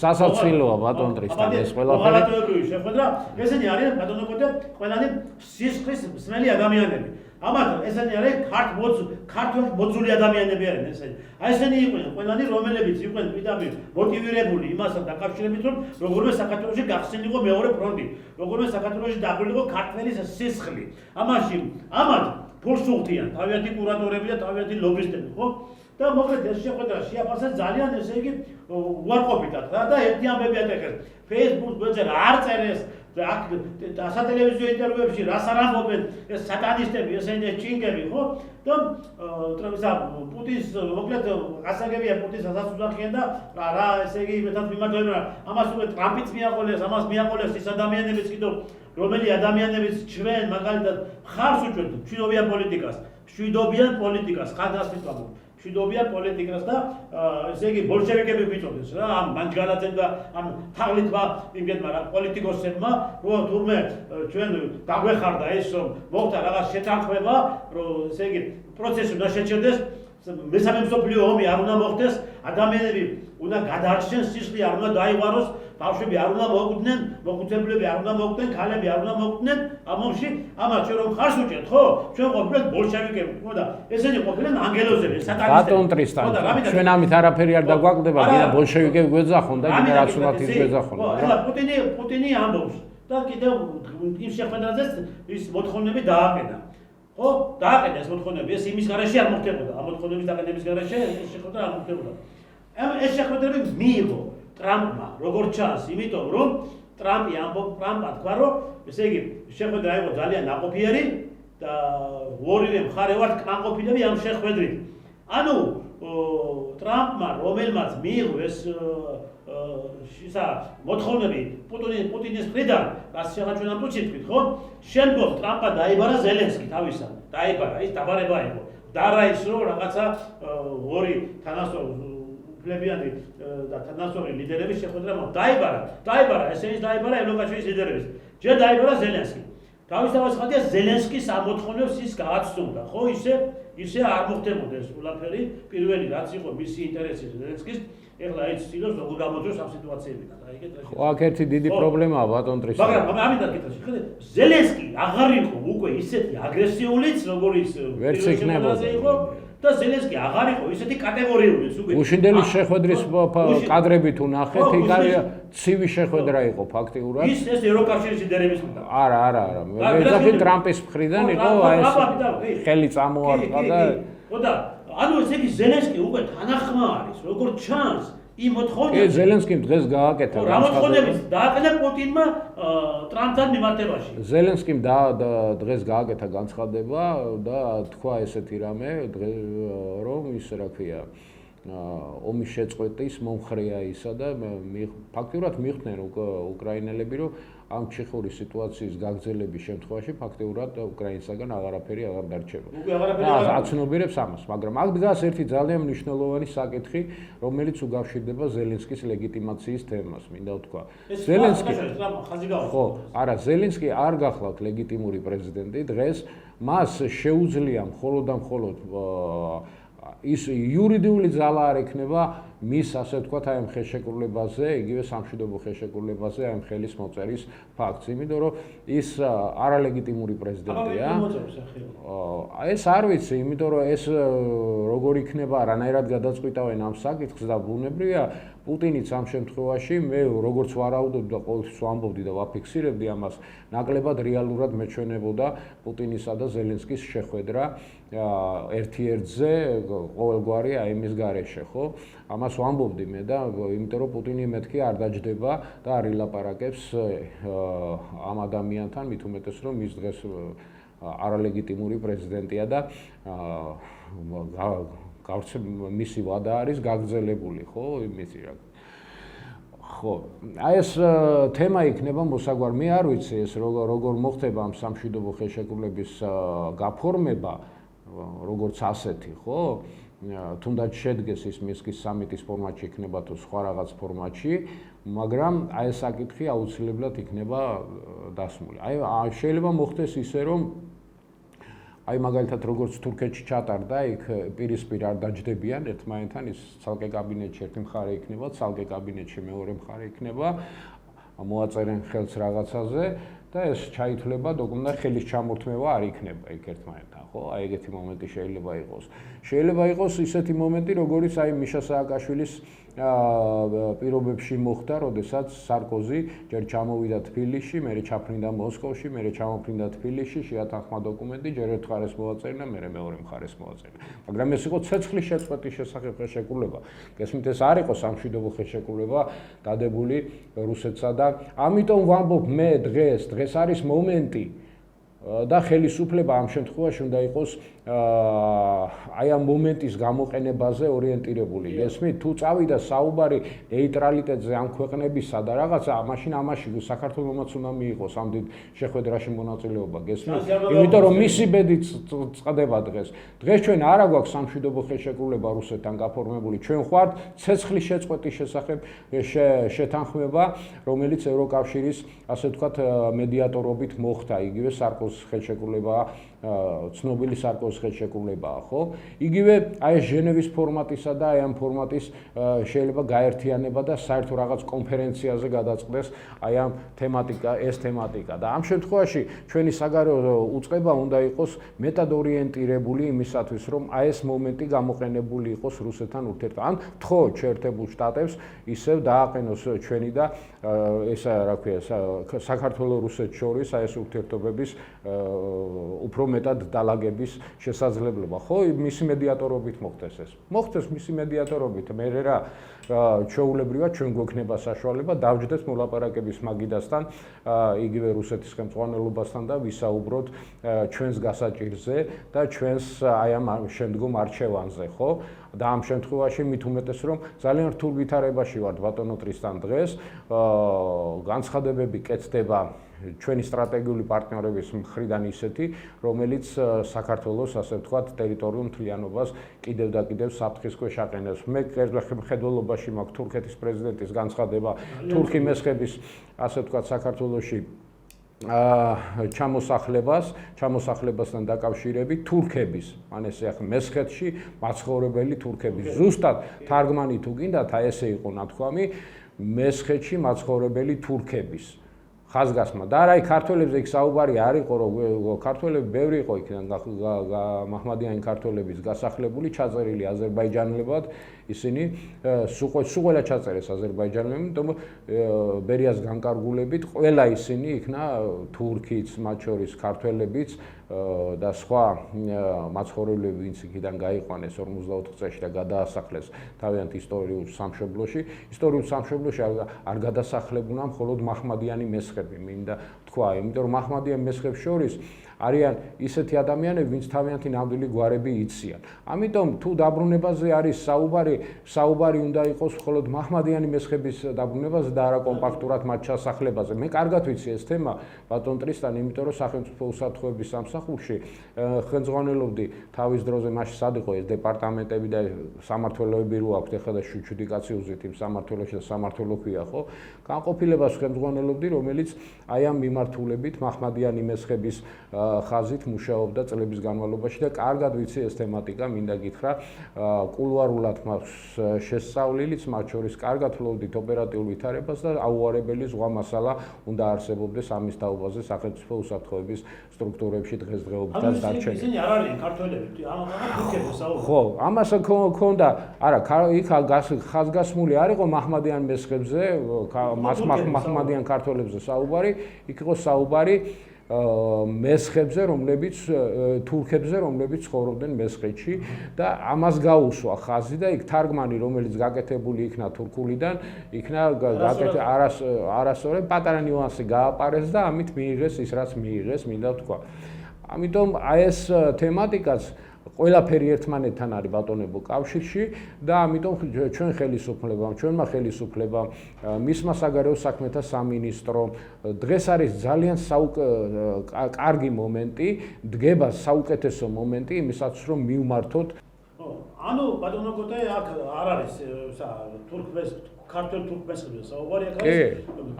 სასაცილოა ბატონ ტრისტან ეს ყველაფერი მოღალატეობრივი შეხვედრა. ესენი არიან ბატონო კოტე ყველანი სისხლის მსმელი ადამიანები. ამათ ესენი არის ქართულ მოძული ადამიანები არიან ესენი. აი ესენი იყვნენ ყველანი რომელებიც იყვნენ პირდაპირ მოტივირებული იმასთან დაკავშირებით რომ როგორმე საქართველოში გახსნილიყო მეორე ფრონტი, როგორმე საქართველოში დაგვილიყო ქართველის სისხლი. ამათ ფულს უხდიან თავიანთი კურატორები და თავიანთი ლობისტები, ხო? და მოკლედ ეს შეხვედრა შეაფასეს ძალიან ესე იგი უარყოფითად და ერთი ამბები ატეხეს Facebook გვერდზე არ წერეს აქ სატელევიზიო ინტერვიუებში რას არ ამბობენ ეს სატანისტები, ესენი ჩინგები, ხო? და ტრამპისა პუტინს მოკლედ გასაგებია პუტინს ასაც უძახიან და რა ესე იგი მეტად მიმართებენ ამას უკვე ტრამპიც მიაყოლეს, ამას მიაყოლეს ის ადამიანებიც კიდევ რომელი ადამიანებიც ჩვენ მაგალითად ხარს უჭერთ მშვიდობიან პოლიტიკას, ხადასწრებამ მშვიდობიან პოლიტიკას და ესე იგი ბოლშევიკები ვიწოდეს რა ამ მანჯგალაძემ და ამ თაღლითმა იმგენმა რა პოლიტიკოსებმა რომ თურმე ჩვენ დაგვეხარდა ეს რომ მოხდა რაღაც შეთანხმება რომ ესე იგი პროცესი უნდა შეჩერდეს მესამე მსოფლიო ომი არ უნდა მოხდეს, ადამიანები უნდა გადაარჩნენ სისხლი, არ უნდა დაიღვაროს, ბავშვები არ უნდა მოკვდნენ, მოხუცებლები არ უნდა მოკვდნენ, ქალები არ უნდა მოკვდნენ ამ ომში. ამას ჩვენ რომ ხარს უჭერთ, ხო? ჩვენ ყოფილიყავით ბოლშევიკები, ხო და ესენი ყოფილიან ანგელოზები, სატანისტები. ბატონ ტრისტან, ჩვენ ამით არაფერი არ დაგვაკვდება, გინდა ბოლშევიკები გვეძახონ და გინდა რაცუნათის გვეძახონ. ხო, პუტინი ამბობს და კიდევ იმ შეხვედრაზეც ის მოთხოვნები დააყენა. ხო, დააყენა ეს მოთხოვნები, ეს იმის გარეშე არ მოხდებოდა. ამ მოთხოვნების დაყენების გარეშე ეს შეხვედრა არ მოხდებოდა. ეს შეხვედრები მიიღო ტრამპმა, როგორც ჩანს, იმიტომ რომ ტრამპმა თქვა, რომ ესე იგი შეხვედრა იყო ძალიან ნაყოფიერი და ორივე მხარე ვართ კმაყოფილები ამ შეხვედრით. ანუ ტრამპმა, რომელმაც მიიღო ეს მოთხოვნები პუტინის მხრიდან, რაც შეღაჩვენა პუტინს თქვით, ხო? შემდგომ ტრამპმა დაიბარა ზელენსკი თავისად. დაიბარა, ის დაბარება იყო. და რა ის რომ რაღაცა ორი უფლებიანი და თანასწორი ლიდერების შეხვედრა დაიბარა, ესენის დაიბარა ევროკავშირის ლიდერების. ჯერ დაიბარა ზელენსკი. თავისთავად ხადია ზელენსკის ამ მოთხოვნებს ის გააცნობდა, ხო? ისე არ მოხდებოდა ეს ყველაფერი. პირველი რაც იყო მისი ინტერესი ზელენსკის, ეხლა ის ცდილობს როგორ გამოძროს ამ სიტუაციებიდან. აი ეგეთ ხო, აქ ერთი დიდი პრობლემაა ბატონ ტრისტან. მაგრამ ამიტომ გითხრათ, ხედავთ, ზელენსკი აღარ იყო უკვე ისეთი აგრესიულიც, როგორც ვერც იქნებოდა. და ზელენსკი აღარ იყო ისეთი კატეგორიულიც უკვე. უშინდელის შეხვედრის კადრები თუ ნახეთ, იქ ცივი შეხვედრა იყო ფაქტიურად. ეს ევროკავშირის ლიდერების მხრიდან. არა. მე ვეძახი ტრამპის მხრიდან იყო აი ეს ხელი წამოარტყა და ხო და ანუ ესე იგი ზელენსკი უკვე თანახმა არის, როგორც ჩანს, იმ მოთხოვნებს. ზელენსკიმ დღეს გააკეთა რა მოთხოვნებს დააკეთა პუტინმა ტრამპთან მიმართებაში. ზელენსკიმ დღეს გააკეთა განცხადება და თქვა ესეთი რამე, რომ ის რა ქვია, ომის შეწყვეტის მომხრეა ისა და ფაქტიურად მიხვდნენ უკრაინელები, რომ ამ ჩიხური სიტუაციის გაგრძელების შემთხვევაში ფაქტიურად უკრაინისაგან აღარაფერი აღარ დარჩება. აცნობიერებს ამას, მაგრამ აქ დგას ერთი ძალიან მნიშვნელოვანი საკითხი, რომელიც უკავშირდება ზელენსკის ლეგიტიმაციის თემას, მინდა ვთქვა. ზელენსკი არ გახლავთ ლეგიტიმური პრეზიდენტი დღეს, მას შეუძლია მხოლოდ და მხოლოდ ის იურიდიული ძალა არ ექნება მის ასე ვთქვათ აი ამ ხელშეკრულებაზე, იგივე სამშვიდობო ხელშეკრულებაზე აი ამ ხელის მოწერის ფაქტს, იმიტომ რომ ის არალეგიტიმური პრეზიდენტია. ეს არ ვიცი, იმიტომ რომ ეს როგორ იქნება, რანაირად გადაწყვიტავენ ამ საკითხს და ბუნებრივია პუტინიც ამ შემთხვევაში მე როგორც ვარაუდობდი და ყოველთვის ვამბობდი და ვაფიქსირებდი ამას, ნაკლებად რეალურად მეჩვენებოდა პუტინისა და ზელენსკის შეხვედრა ერთ-ერთზე ყოველგვარი აი იმის გარეშე, ხო? ამას ვამბობდი მე და იმიტომ რომ პუტინი მეთქი არ დაჯდება და არ ილაპარაკებს ამ ადამიანთან, მით უმეტეს რომ ის დღეს არალეგიტიმური პრეზიდენტია და მისი ვადა არის გაგრძელებული, ხო, იმისი რა. ხო, აი ეს თემა იქნება მოსაგვარ. მე არ ვიცი ეს როგორ მოხდება ამ სამშვიდობო ხელშეკრულების გაფორმება, როგორც ასეთი, ხო? თუნდაც შედგეს ის მინსკის სამიტის ფორმატში იქნება თუ სხვა რაღაც ფორმატში, მაგრამ აი ეს საკითხი აუცილებლად იქნება დასმული. აი შეიძლება მოხდეს ისე, რომ აი მაგალითად როგორც თურქეთში ჩატარდა, იქ პირისპირ არ დაჯდებიან ერთმანეთთან, ის ცალკე კაბინეტში ერთი მხარე იქნება, ცალკე კაბინეტში მეორე მხარე იქნება, მოაწერენ ხელს რაღაცაზე და ეს ჩაითვლება, დოკუმენტა ხელის ჩამორთმევა არ იქნება იქ ერთმანეთთან, ხო? აი ეგეთი მომენტი შეიძლება იყოს. შეიძლება იყოს ისეთი მომენტი, როგორც აი მიშა სააკაშვილის პირობებში მოხდა, როდესაც სარკოზი ჯერ ჩამოვიდა თბილისში, მერე ჩაფრინდა მოსკოვში, მერე ჩამოფრინდა თბილისში, შეათანხმა დოკუმენტი, ჯერ ერთ მხარეს მოაწერნა, მერე მეორე მხარეს მოაწერნა. მაგრამ ეს იყო ცეცხლის შეწყვეტის შესახებ ხელშეკრულება. გესმით, ეს არ იყო სამშვიდობო ხელშეკრულება დადებული რუსეთსა და ამიტომ ვამბობ მე დღეს არის მომენტი და ხელისუფლება ამ შემთხვევაში უნდა იყოს აი ამ მომენტის გამოყენებაზე ორიენტირებული. გესმით, თუ წავიდა საუბარი ნეიტრალიტეტზე ამ ქვეყნებისა და რაღაცა, მაშინ ამაში საქართველოსაც უნდა მიიღოს ამ დიდ შეხვედრაში მონაწილეობა. გესმით? იმიტომ რომ მისი ბედი წყდება დღეს. დღეს ჩვენ არა გვაქვს სამშვიდობო ხელშეკრულება რუსეთთან გაფორმებული. ჩვენ ხوارთ ცეცხლის შეწყვეტის შესახებ შეთანხმება, რომელიც ევროკავშირის ასე ვთქვათ მედიატორობით მოხდა, იგივე სარკოზის ხელშეკრულება, ცნობილი სარკოზის მესხეთ შეკრულებაა, ხო? იგივე აი ეს ჟენევის ფორმატისა და აი ამ ფორმატის შეიძლება გაერთიანება და საერთო რაღაც კონფერენციაზე გადაწყდეს აი ამ თემატიკა და ამ შემთხვევაში ჩვენი საგარეო უწყება უნდა იყოს მეტად ორიენტირებული იმისათვის, რომ აი ეს მომენტი გამოყენებული იყოს რუსეთთან ურთიერთობა. ან თქო შეერთებულ შტატებს ისევ დააყენოს ჩვენი და ესა რა ქვია საქართველოს რუსეთს შორის აი ეს ურთიერთობების უფრო მეტად დალაგების შესაძლებლობა. ხო, მისი მედიატორობით მოხდეს ეს. მოხდეს მისი მედიატორობით, მე რა ჩვეულებრივად ჩვენ გვექნება საშუალება დავჯდეთ მოლაპარაკების მაგიდასთან, იგივე რუსეთის ხელმძღვანელობასთან და ვისაუბროთ ჩვენს გასაჭირზე და ჩვენს აი ამ შემდგომ არჩევანზე, ხო? და ამ შემთხვევაში მით უმეტეს რომ ძალიან რთულ ვითარებაში ვართ ბატონო ტრისთან დღეს, განცხადებები კეთდება ჩვენი სტრატეგიული პარტნიორების მხრიდან ისეთი, რომელიც საქართველოს, ასე ვთქვათ, ტერიტორიულ მთლიანობას კიდევ და კიდევ საფრთხის ქვეშ აყენებს. მე ხედველობაში მაქვს თურქეთის პრეზიდენტის განცხადება თურქი მესხების, ასე ვთქვათ, საქართველოში ჩამოსახლებასთან დაკავშირებით თურქების, ან ესე ახლა მესხეთში მაცხოვრებელი თურქების. ზუსტად თარგმანი თუ გინდათ, აი ესე იყო ნათქვამი, მესხეთში მაცხოვრებელი თურქების. ხაზგასმა და არა ქართველებზე იქ საუბარი არ იყო, რომ ქართველები ბევრი იყო იქიდან მაჰმადიანი ქართველების გასახლებული, ჩაწერილი აზერბაიჯანელებად, ისინი სუყველა ჩაწერეს აზერბაიჯანელებმა, თუმცა ბერიას განკარგულებით ყველა ისინი იქნა თურქიც, მათ შორის ქართველებიც და სხვა მაცხოვრებლები, ვინც იქიდან გაიყვანეს 54 წელში და გადაასახლეს თავიანთ ისტორიულ სამშობლოში. ისტორიულ სამშობლოში არ გადასახლებულა მხოლოდ მაჰმადიანი მესხები, მინდა თქვა, იმიტომ რომ მაჰმადიან მესხებს შორის არიან ისეთი ადამიანები, ვინც თავიანთი ნამდვილი გვარები იციან. ამიტომ თუ დაბრუნებაზე არის საუბარი უნდა იყოს მხოლოდ მაჰმადიანი მესხების დაბრუნებაზე და არა კომპაქტურად მათ ჩასახლებაზე. მე კარგად ვიცი ეს თემა ბატონ ტრისთან, იმიტომ რომ სახელმწიფო უსაფრთხოების სამსახურში ხელმძღვანელობდი თავის დროზე, მაშინ სად იყო ეს დეპარტამენტები და სამმართველოები რო აქვს, ეხლა და ჟუდიკაციოზით იმ სამმართველოში და სამმართველო ქვია, ხო? განყოფილებას ხელმძღვანელობდი, რომელიც აი ამ მიმართულებით მაჰმადიანი მესხების ხაზით მუშაობდა წლების განმავლობაში და კარგად ვიცი ეს თემატიკა, მინდა გითხრა, კულუარულად მაქვს შესწავლილიც, მათ შორის კარგად ვფლობდით ოპერატიულ ვითარებას და აუარებელი ზღვა მასალა უნდა არსებობდეს ამის თაობაზე სახელმწიფო უსაფრთხოების სტრუქტურებში დღესდღეობით და დარჩენილ. ისინი არ არიან ქართველები, ამას თურქებს საუბარი. ხო, ამას ქონდა, არა, იქ ხაზგასმული არ იყო მაჰმადიან მესხებზე, მაჰმადიან ქართველებზე საუბარი, იქ იყო საუბარი მესხებზე, რომლებიც თურქებზე, რომლებიც ცხოვრობდნენ მესხეთში და ამას გაუსვა ხაზი და იქ თარგმანი, რომელიც გაკეთებული იქნა თურქულიდან, იქნა არასწორად პატარა ნიუანსი გააპარეს და ამით მიიღეს ის, რაც მიიღეს, მინდა ვთქვა. ამიტომ აი ეს თემატიკაც ყველაფერი ერთმანეთთან არის ბატონებო კავშირში და ამიტომ ჩვენმა ხელისუფლებამ, მისმა საგარეო საქმეთა სამინისტრომ დღეს არის ძალიან კარგი მომენტი, დგება საუკეთესო მომენტი იმისათვის, რომ მივმართოთ. ანუ ბატონო კოტე აქ არ არის ქართულ თურქ-მესხებზე საუბარი,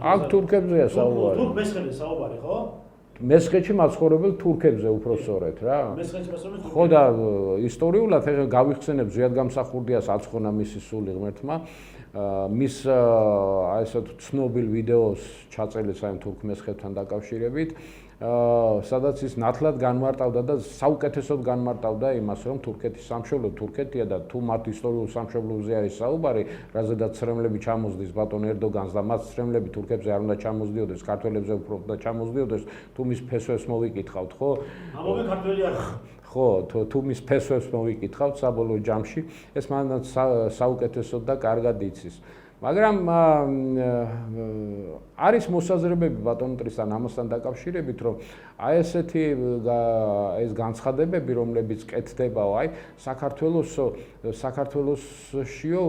აქ თურქებზეა საუბარი. თურქ-მესხებზე საუბარი, ხო? მესხეთში მაცხოვრებელ თურქებზე უფრო სწორედ რა. ხო და ისტორიულად ეხლა გავიხსენებ ზიად გამსახურდიას აცხონა მისი სული ღმერთმა, მის აი ესეთ ცნობილ ვიდეოს ჩაწერილს აი თურქ მესხეთთან დაკავშირებით, სადაც ის ნათლად განმარტავდა და საუკეთესოდ განმარტავდა იმას, რომ თურქეთის სამშობლო თურქეთია და თუ მათ ისტორიულ სამშობლოზე არის საუბარი, რაზედაც ცრემლები ჩამოსდის ბატონ ერდოგანს და მათ ცრემლები თურქებზე არ უნდა ჩამოსდიოდეს, ქართველებზე უფრო უნდა ჩამოსდიოდეს, თუ მის ფესვებს მოვიკითხავთ, ხო? ამოვე ქართველი არის. ხო, თუ მის ფესვებს მოვიკითხავთ საბოლოო ჯამში, ეს მანდ საუკეთესოდ და კარგად იცის. მაგრამ არის მოსაზრებები ბატონ ტრისთან ამასთან დაკავშირებით, რომ აი ესეთი ეს განცხადებები, რომლებიც კეთდებაო, აი საქართველოსშიო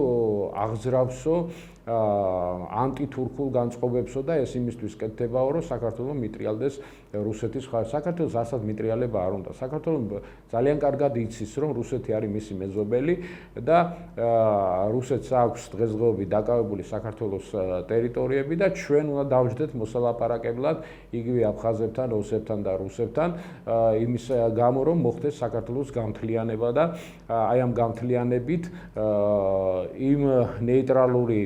აღძრავსო ანტითურქულ განწყობებსო და ეს იმისთვის კეთდებაო, რომ საქართველო მიტრიალდეს რუსეთის ხარ. საქართველოს ასად მიტრიალება არ უნდა. საქართველო ძალიან კარგად იცის, რომ რუსეთი არის მისი მეზობელი და რუსეთს აქვს დღესდღეობით დაკავებული საქართველოს ტერიტორიები და ჩვენ უნდა დავждეთ მოსალაპარაკებლად იგივე აფხაზებთან, ოსებთან და რუსებთან იმის გამო რომ მოხდეს საქართველოს გამთლიანება და აი ამ გამთლიანებით იმ ნეიტრალური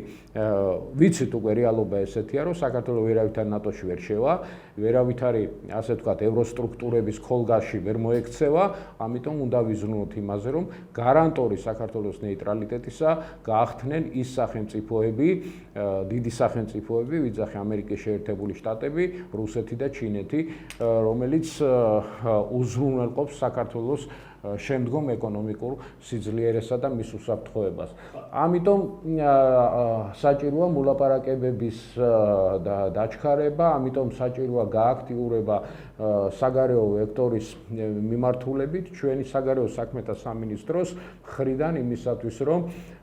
ვიცით უკვე რეალობა ესეთია რომ საქართველოს ვერავითარ ნატოში ვერ შევა, ვერავით არის ასე ვთქვათ ევროსტრუქტურების ხოლგაში ვერ მოექცევა, ამიტომ უნდა ვიზრუნოთ იმაზე რომ გარანტორი საქართველოს ნეიტრალიტეტისა გაახდნენ ის სახელმწიფოები, დიდი სახელმწიფოები, ვიძახი ამერიკის შეერთებული შტატები, რუსეთი და ჩინეთი, რომელიც უზრუნველყოფს საქართველოს შემდგომ ეკონომიკურ სიძლიერესა და მის უსაფრთხოებას. ამიტომ საჭიროა მოლაპარაკებების დაჩქარება, ამიტომ საჭიროა გააქტიურება საგარეო ვექტორის მიმართულებით ჩვენი საგარეო საქმეთა სამინისტროს მხრიდან იმისათვის, რომ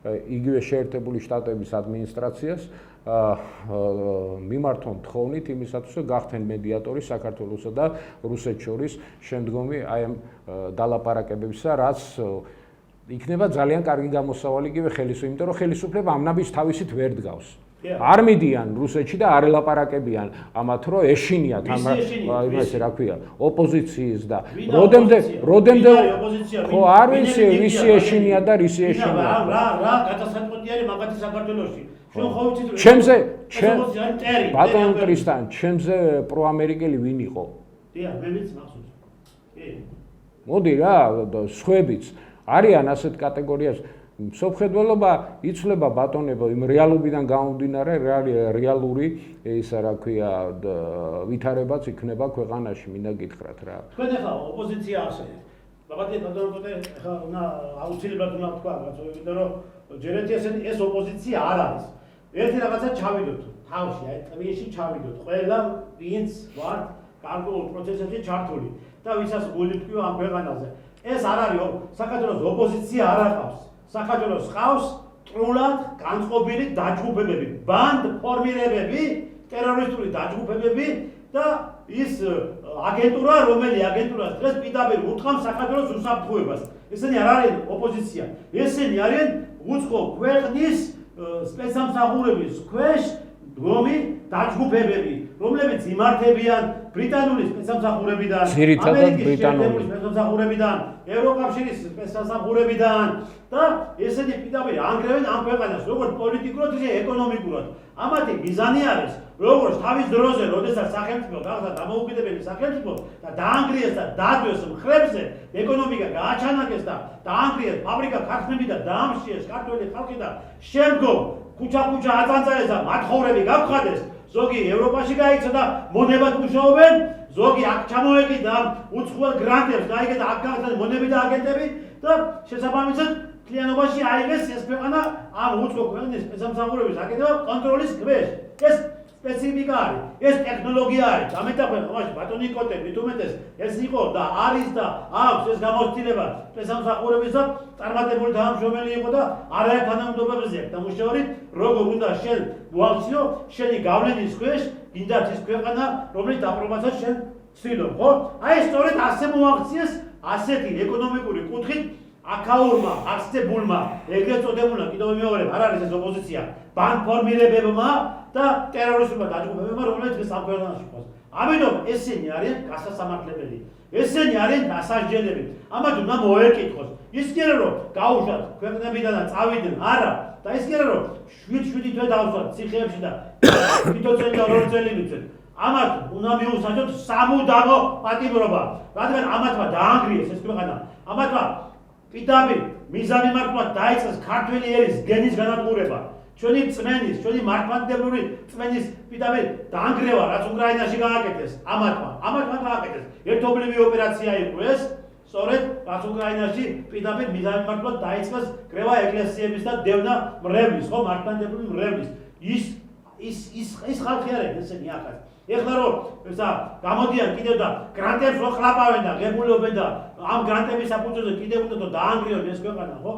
იგივე შეერთებული შტატების ადმინისტრაციას მიმართონ თხოვნით იმისათვის, რომ გახდნენ მედიატორი საქართველოსა და რუსეთს შორის შემდგომი აი ამ დალაპარაკებებისა, რაც იქნება ძალიან კარგი გამოსავალი იგივე ხელისუფლება, იმიტომ რომ ხელისუფლება ამ ნაბიჯს თავისით ვერ დგავს. არ მიდიან რუსეთში და არ ელაპარაკებიან ამათ, რომ ეშინიათ ამ იმას რა ქვია, ოპოზიციის და როდემდე ხო არ ვიცი ვისი ეშინია და რისი ეშინია. რა გადასაწყვეტი არის მაგათი საქართველოში. ჩემზე ბატონ ტრისტან, ჩემზე პროამერიკელი ვინ იყო? დიახ, მე ვიცი მახსოვს. მოდი რა, სხვებიც არიან ასეთ კატეგორიას. სოფხედველობა იცვლება ბატონებო იმ რეალობიდან გამომდინარე, რეალური ისა რა ქვია ვითარებაც იქნება ქვეყანაში, მინდა გითხრათ რა. თქვენ ახლა ოპოზიცია ახსენეთ. ბაბათი ბატონო, ახლა უნდა აუცილებლად უნდა თქვა რაც, იმიტომ რომ ჯერ ერთი ეს ოპოზიცია არ არის. ერთი რაღაცა ჩავიდოთ თავში, აი ტვინში ჩავიდოთ. ყველა ვინც ვართ გარკვეულ პროცესებში ჩართული და ვისაც გული თქვია ამ ქვეყანაზე. ეს არ არის საქართველოს ოპოზიცია არ აყავს. საქართველოს ყავს ტრულად განწყობილი დაჯგუფებები, ბანდ ფორმირებები, ტერორისტული დაჯგუფებები და ის აგენტურა, რომელი აგენტურას დღეს პირდაპირ უთხრამს საქართველოს უსაფრთხოებას. ესენი არ არის ოპოზიცია. ესენი არიან უცხო ქვეყნის სპეცსამსახურების ქვეშ დგომი დაჯგუფებები, რომლებიც იმართებიან ბრიტანული სპეცსამსახურებიდან, ამერიკის შეერთებული სპეცსამსახურებიდან, ევროკავშირის სპეცსამსახურებიდან და ესენი პირდაპირ ანგრევენ ამ ქვეყანას, როგორც პოლიტიკურად, ისე ეკონომიკურად. ამათი მიზანი არის, როგორც თავის დროზე, როდესაც სახელმწიფო გახდა დამოუკიდებელი სახელმწიფო და დაანგრიეს და დადვეს მხრებზე, ეკონომიკა გააჩანაკეს და დაანგრიეს ფაბრიკა ქარხნები და დაამშიეს ქართველი ხალხი და შემდგომ ქუჩა-ქუჩა აწანწარეს და მათხოვრები გავხადეს. ზოგი ევროპაში გაიქცა და მონებად მუშაობენ, ზოგი აქ ჩამოეკიდა უცხოელ გრანტებს, გაიგეთ აქ გახდა მონები და აგენტები და შესაბამისად მთლიანობაში აიღეს ეს ქვეყანა ამ უცხო ქვეყნის სპეცსამსახურების აკეთება კონტროლის ქვეშ. ეს სპეციფიკა არის, ეს ტექნოლოგია არის. ამეთახვენ ხომაში ბატონი კოტე მithumetes ეს იყო და არის და აქვს ეს გამოცდილება სპეცსამსახურების და წარმატებული თანამშრომელი იყო და არაერთ თანამდებობაზე აქვს დამუშავებული, როგორ უნდა შენ მოაქციო შენი გავლენის ქვეშ გინდათ ის ქვეყანა, რომელიც დაპრობასაც შენ ცდილობ, ხო? აი სწორედ ასე მოაქციეს ასეთი ეკონომიკური კუთხით აქაურმა, არსებულმა, ეგრეთ წოდებულმა კიდევ მეორე არ არის ეს ოპოზიცია, ბანკფორმირებებმა და ტერორისტულმა დაჯგუფებებმა, რომლებიც დღეს ამ ქვეყანაში ყავს. ამიტომ ესენი არიან გასასამართლებელი. ესენი არიან დასაჯელები. ამათ უნდა მოეკითხოს. ის კი არა რომ გაუშვათ ქვეყნებიდან და წავიდნენ, არა. და ის კი არა რომ 7-7 თვე დავსვათ ციხეებში და თვითონ წელი და 2 წელი მიწვეთ. ამათ უნდა მიუსაჯოთ სამუდამო პატიმრობა, რადგან ამათმა დაანგრიეს ეს ქვეყანა. ამათმა პირდაპირ მიზანი მართლაც დაიწყეს ქართველი ერის გენის განადგურება. ჩვენი წმენის, ჩვენი მართლმადიდებლური წმენის პირდაპირ დაანგრევა, რაც უკრაინაში გააკეთეს, ამათმა გააკეთეს. ერთობლივი ოპერაცია იყო ეს, სწორედ რაც უკრაინაში პირდაპირ მიზანი მართლაც დაიწყეს კრევა ეკლესიების და დევნა მრევლის, ხო, მართლმადიდებლური მრევლის. ის ხალხი არის ესენი ახლა. ეხლა რომ ესა გამოდიან კიდევ და გრანტებს რო ხლაპავენ და ღებულობენ და ამ გრანტების საფუძველზე კიდევ უნდა დაანგრიონ ეს ქვეყანა, ხო?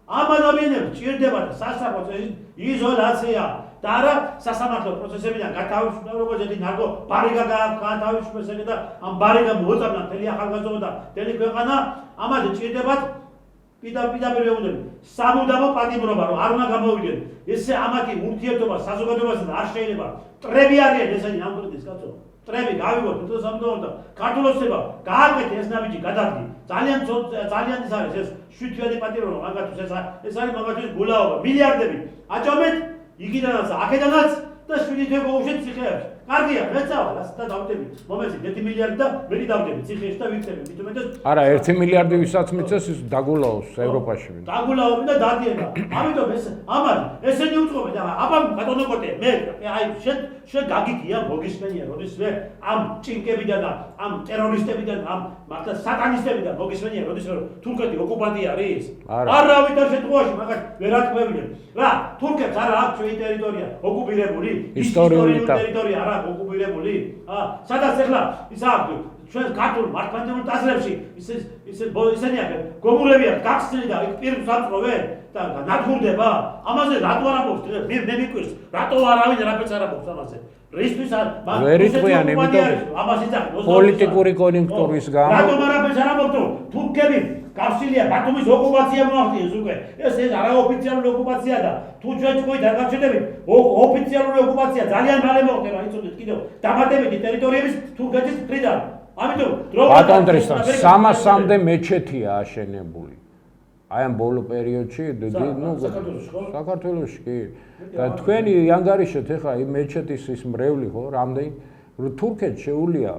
ამ ადამიანებს ჭირდება და სასამართლო იზოლაცია და არა სასამართლო პროცესებიდან გათავისუფლება, როგორც ერთი ნარგო ბარიგა გათავისუფლება და ამ ბარიგა მოწამნა მთელი ახალგაზრდობა და მთელი ქვეყანა, ამათ ჭირდებათ პირდაპირ ვეუბნები, სამუდამო პატიმრობა, რომ არ უნდა გამოვიდნენ. ესე ამათი ურთიერთობა საზოგადოებასთან არ შეიძლება. მტრები არიან ესენი ამგვარდის კაცო. მტრები გავიგოთ, თვითონ სამუდამოდ ქართულოსება გააკეთე ეს ნაბიჯი გადადგი. ძალიან ის არის ეს შვიდთვიანი პატიმრობა, მაგათთვის ეს არის მაგათთვის გულაობა, მილიარდები. აჭამეთ იქიდანაც, აქედანაც და 7 თვე გავუშვით ციხეებში. კარგია, მეცავა, და დავდებით. მომეცით 1 მილიარდი და მე დავდებით ციხეში და ვიქცევი. მithumetes არა, 1 მილიარდი ვისაც მიწეს ის დაგულაოს ევროპაში. დაგულაობი და დადიება. ამიტომ ეს ამან ესენი უწყობენ და აბა ბატონო კოტე, მე აი შენ გაგიგია მოგისმენია, როდის ვერ ამ ჭინკებიდან და ამ ტერორისტებიდან, ამ მართლა სატანისტებიდან მოგისმენია, როდის ვერ თურქეთი ოკუპანტი არის? არა ვითარ შემთხვევაში მაგას ვერ აკმევიდნენ. რა, თურქებს არა აქვს ჩვენი ტერიტორია ოკუპირებული? ისტორიული ტერიტორია არა ოკუპირებული? სადაც ახლა ის აქვს ჩვენ ქართულ მართლმადიდებლურ ტაძრებში ისინი აქვს გომულები აქვს გახსნილი და იქ პირს აწვევენ და ნადგურდება. ამაზე რატო არ ამბობს? მე მიკვირს, რატო არავინ რაფერს არ ამბობს ამაზე? რისთვის ვერ იტყვიან, იმიტომ ამას იცახენ პოლიტიკური კონიუნქტურის გამო. რატომ არაფერს არ ამბობს? თურქები გახსნილია, ბათუმის ოკუპაცია მოახდინეს უკვე. ეს არაოფიციალური ოკუპაცია და თუ ჩვენ თქვით არ გავჩნდებით, ოფიციალური ოკუპაცია ძალიან მალე მოხდება, იცოდეთ კიდევ დამატებითი ტერიტორიების თურქეთის მხრიდან. ამიტომ ბატონ დრისთან 300-მდე მეჩეთია აშენებული. აი ამ ბოლო პერიოდში, საქართველოში კი. და თქვენი ანგარიშეთ ეხლა იმ მეჩეთის ის მრევლი ხო, რამდენი თურქეთს შეუულია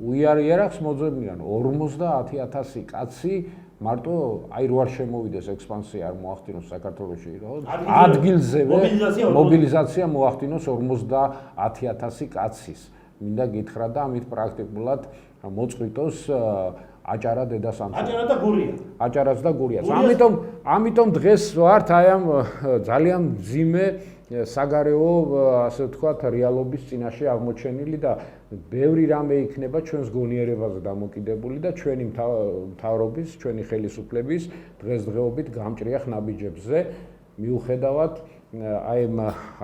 უიარაღს მოძებნიან 50,000 კაცი მარტო აი რო არ შემოვიდეს ექსპანსია არ მოახდინოს საქართველოში ხო? ადგილზევე მობილიზაცია მოახდინოს 50,000 კაცის. მინდა გითხრა და ამით პრაქტიკულად მოწყვიტოს აჭარა დედასამცხე. აჭარა და გურია. აჭარაც და გურიაც. ამიტომ დღეს ვართ აი ამ ძალიან მძიმე საგარეო, ასე ვთქვათ, რეალობის წინაშე აღმოჩენილი და ბევრი რამე იქნება ჩვენს გონიერებაზე დამოკიდებული და ჩვენი მთავრობის, ჩვენი ხელისუფლების დღესდღეობით გამჭრიახ ნაბიჯებზე მიუხედავად აი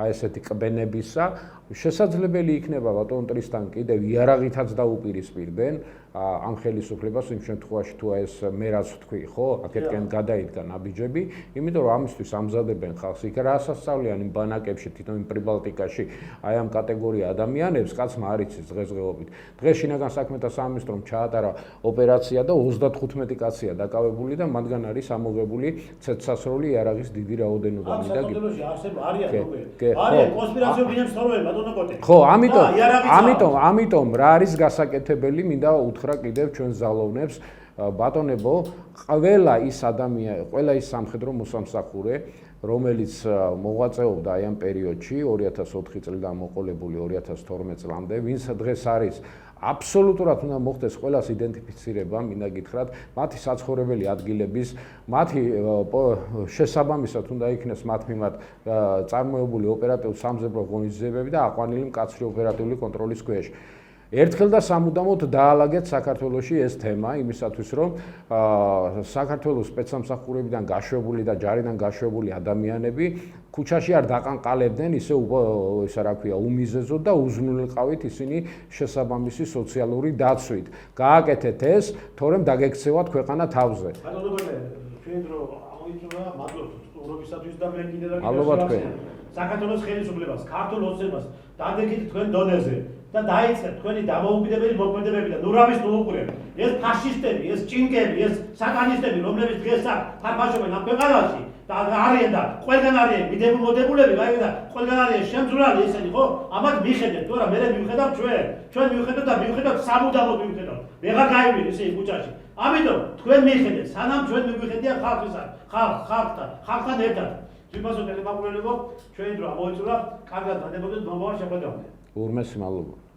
ესეთი კბენებისა შესაძლებელი იქნება ბატონ ტრისთან კიდევ იარაღითაც დაუპირისპირდნენ ამ ხელისუფლებას იმ შემთხვევაში თუ ეს მე რაც ვთქვი ხო აქეთკენ გადაიდგა ნაბიჯები იმიტომ რომ ამისთვის ამზადებენ ხალხს იქ რა სასწავლიან იმ ბანაკებში თვითონ იმ პრიბალტიკაში აი ამ კატეგორია ადამიანებს კაცმა არ იცის დღესდღეობით დღეს შინაგან საქმეთა სამინისტრომ ჩაატარა ოპერაცია და 35 კაცია დაკავებული და მათგან არის ამოღებული ცეცხლსასროლი იარაღის დიდი რაოდენობა მინდა საქართველოში არიან კონსპირაციულ ბინებს თორემ ბატონო კოტე ხო ამიტომ რა არის გასაკეთებელი მინდა უთხრა კიდევ ჩვენ ზალოვნებს ბატონებო ყველა ის სამხედრო მოსამსახურე რომელიც მოღვაწეობდა აი ამ პერიოდში 2004 წლიდან მოყოლებული 2012 წლამდე ვინც დღეს არის აბსოლუტურად უნდა მოხდეს ყველას იდენტიფიცირება მინდა გითხრათ მათი საცხოვრებელი ადგილების მათი შესაბამისად უნდა იქნეს მათ მიმართ წარმოებული ოპერატიული სამზებრო ღონისძიებები და აყვანილი მკაცრი ოპერატიული კონტროლის ქვეშ ერთხელ და სამუდამოდ დაალაგეთ საქართველოში ეს თემა იმისათვის რომ საქართველოს სპეცსამსახურებიდან გაშვებული და ჯარიდან გაშვებული ადამიანები ქუჩაში არ დაყანყალებდნენ ისე რა ქვია უმიზეზოდ და უზრუნველყავით ისინი შესაბამისი სოციალური დაცვით გააკეთეთ ეს თორემ დაგექცევათ ქვეყანა თავზე ჩვენ დრო ამოიწურა მადლობთ სტუმრობისათვის და მე კიდევ საქართველოს ხელისუფლებას ქართულ ოცნებას დაგეკით თქვენ დონეზე და დაიწყეთ თქვენი დამოუკიდებელი მოქმედებები და ნურავის მოუყურეთ ეს ფაშისტები ეს ჭინკები ეს სატანისტები რომლებიც დღეს აქ ფარფაშობენ ამ ქვეყანაში და არიან და ყველგან არიან მოდებულები გაიგე და ყველგან არიან შემძვრალი ესენი ხო ამათ მიხედეთ თუ არა მე მივხედავ ჩვენ მივხედავთ და მივხედავთ სამუდამოდ მივხედავთ ვეღარ გაივიდეთ ესე ქუჩაში ამიტომ თქვენ მიხედეთ სანამ ჩვენ მივხედია ხალხთან ერთად ძიმასო ტელემაყურებლებო ჩვენი დრო ამოიწურა კარგად დადებოდეთ მომავალ შეხვედრამდე ურმესი მადლობა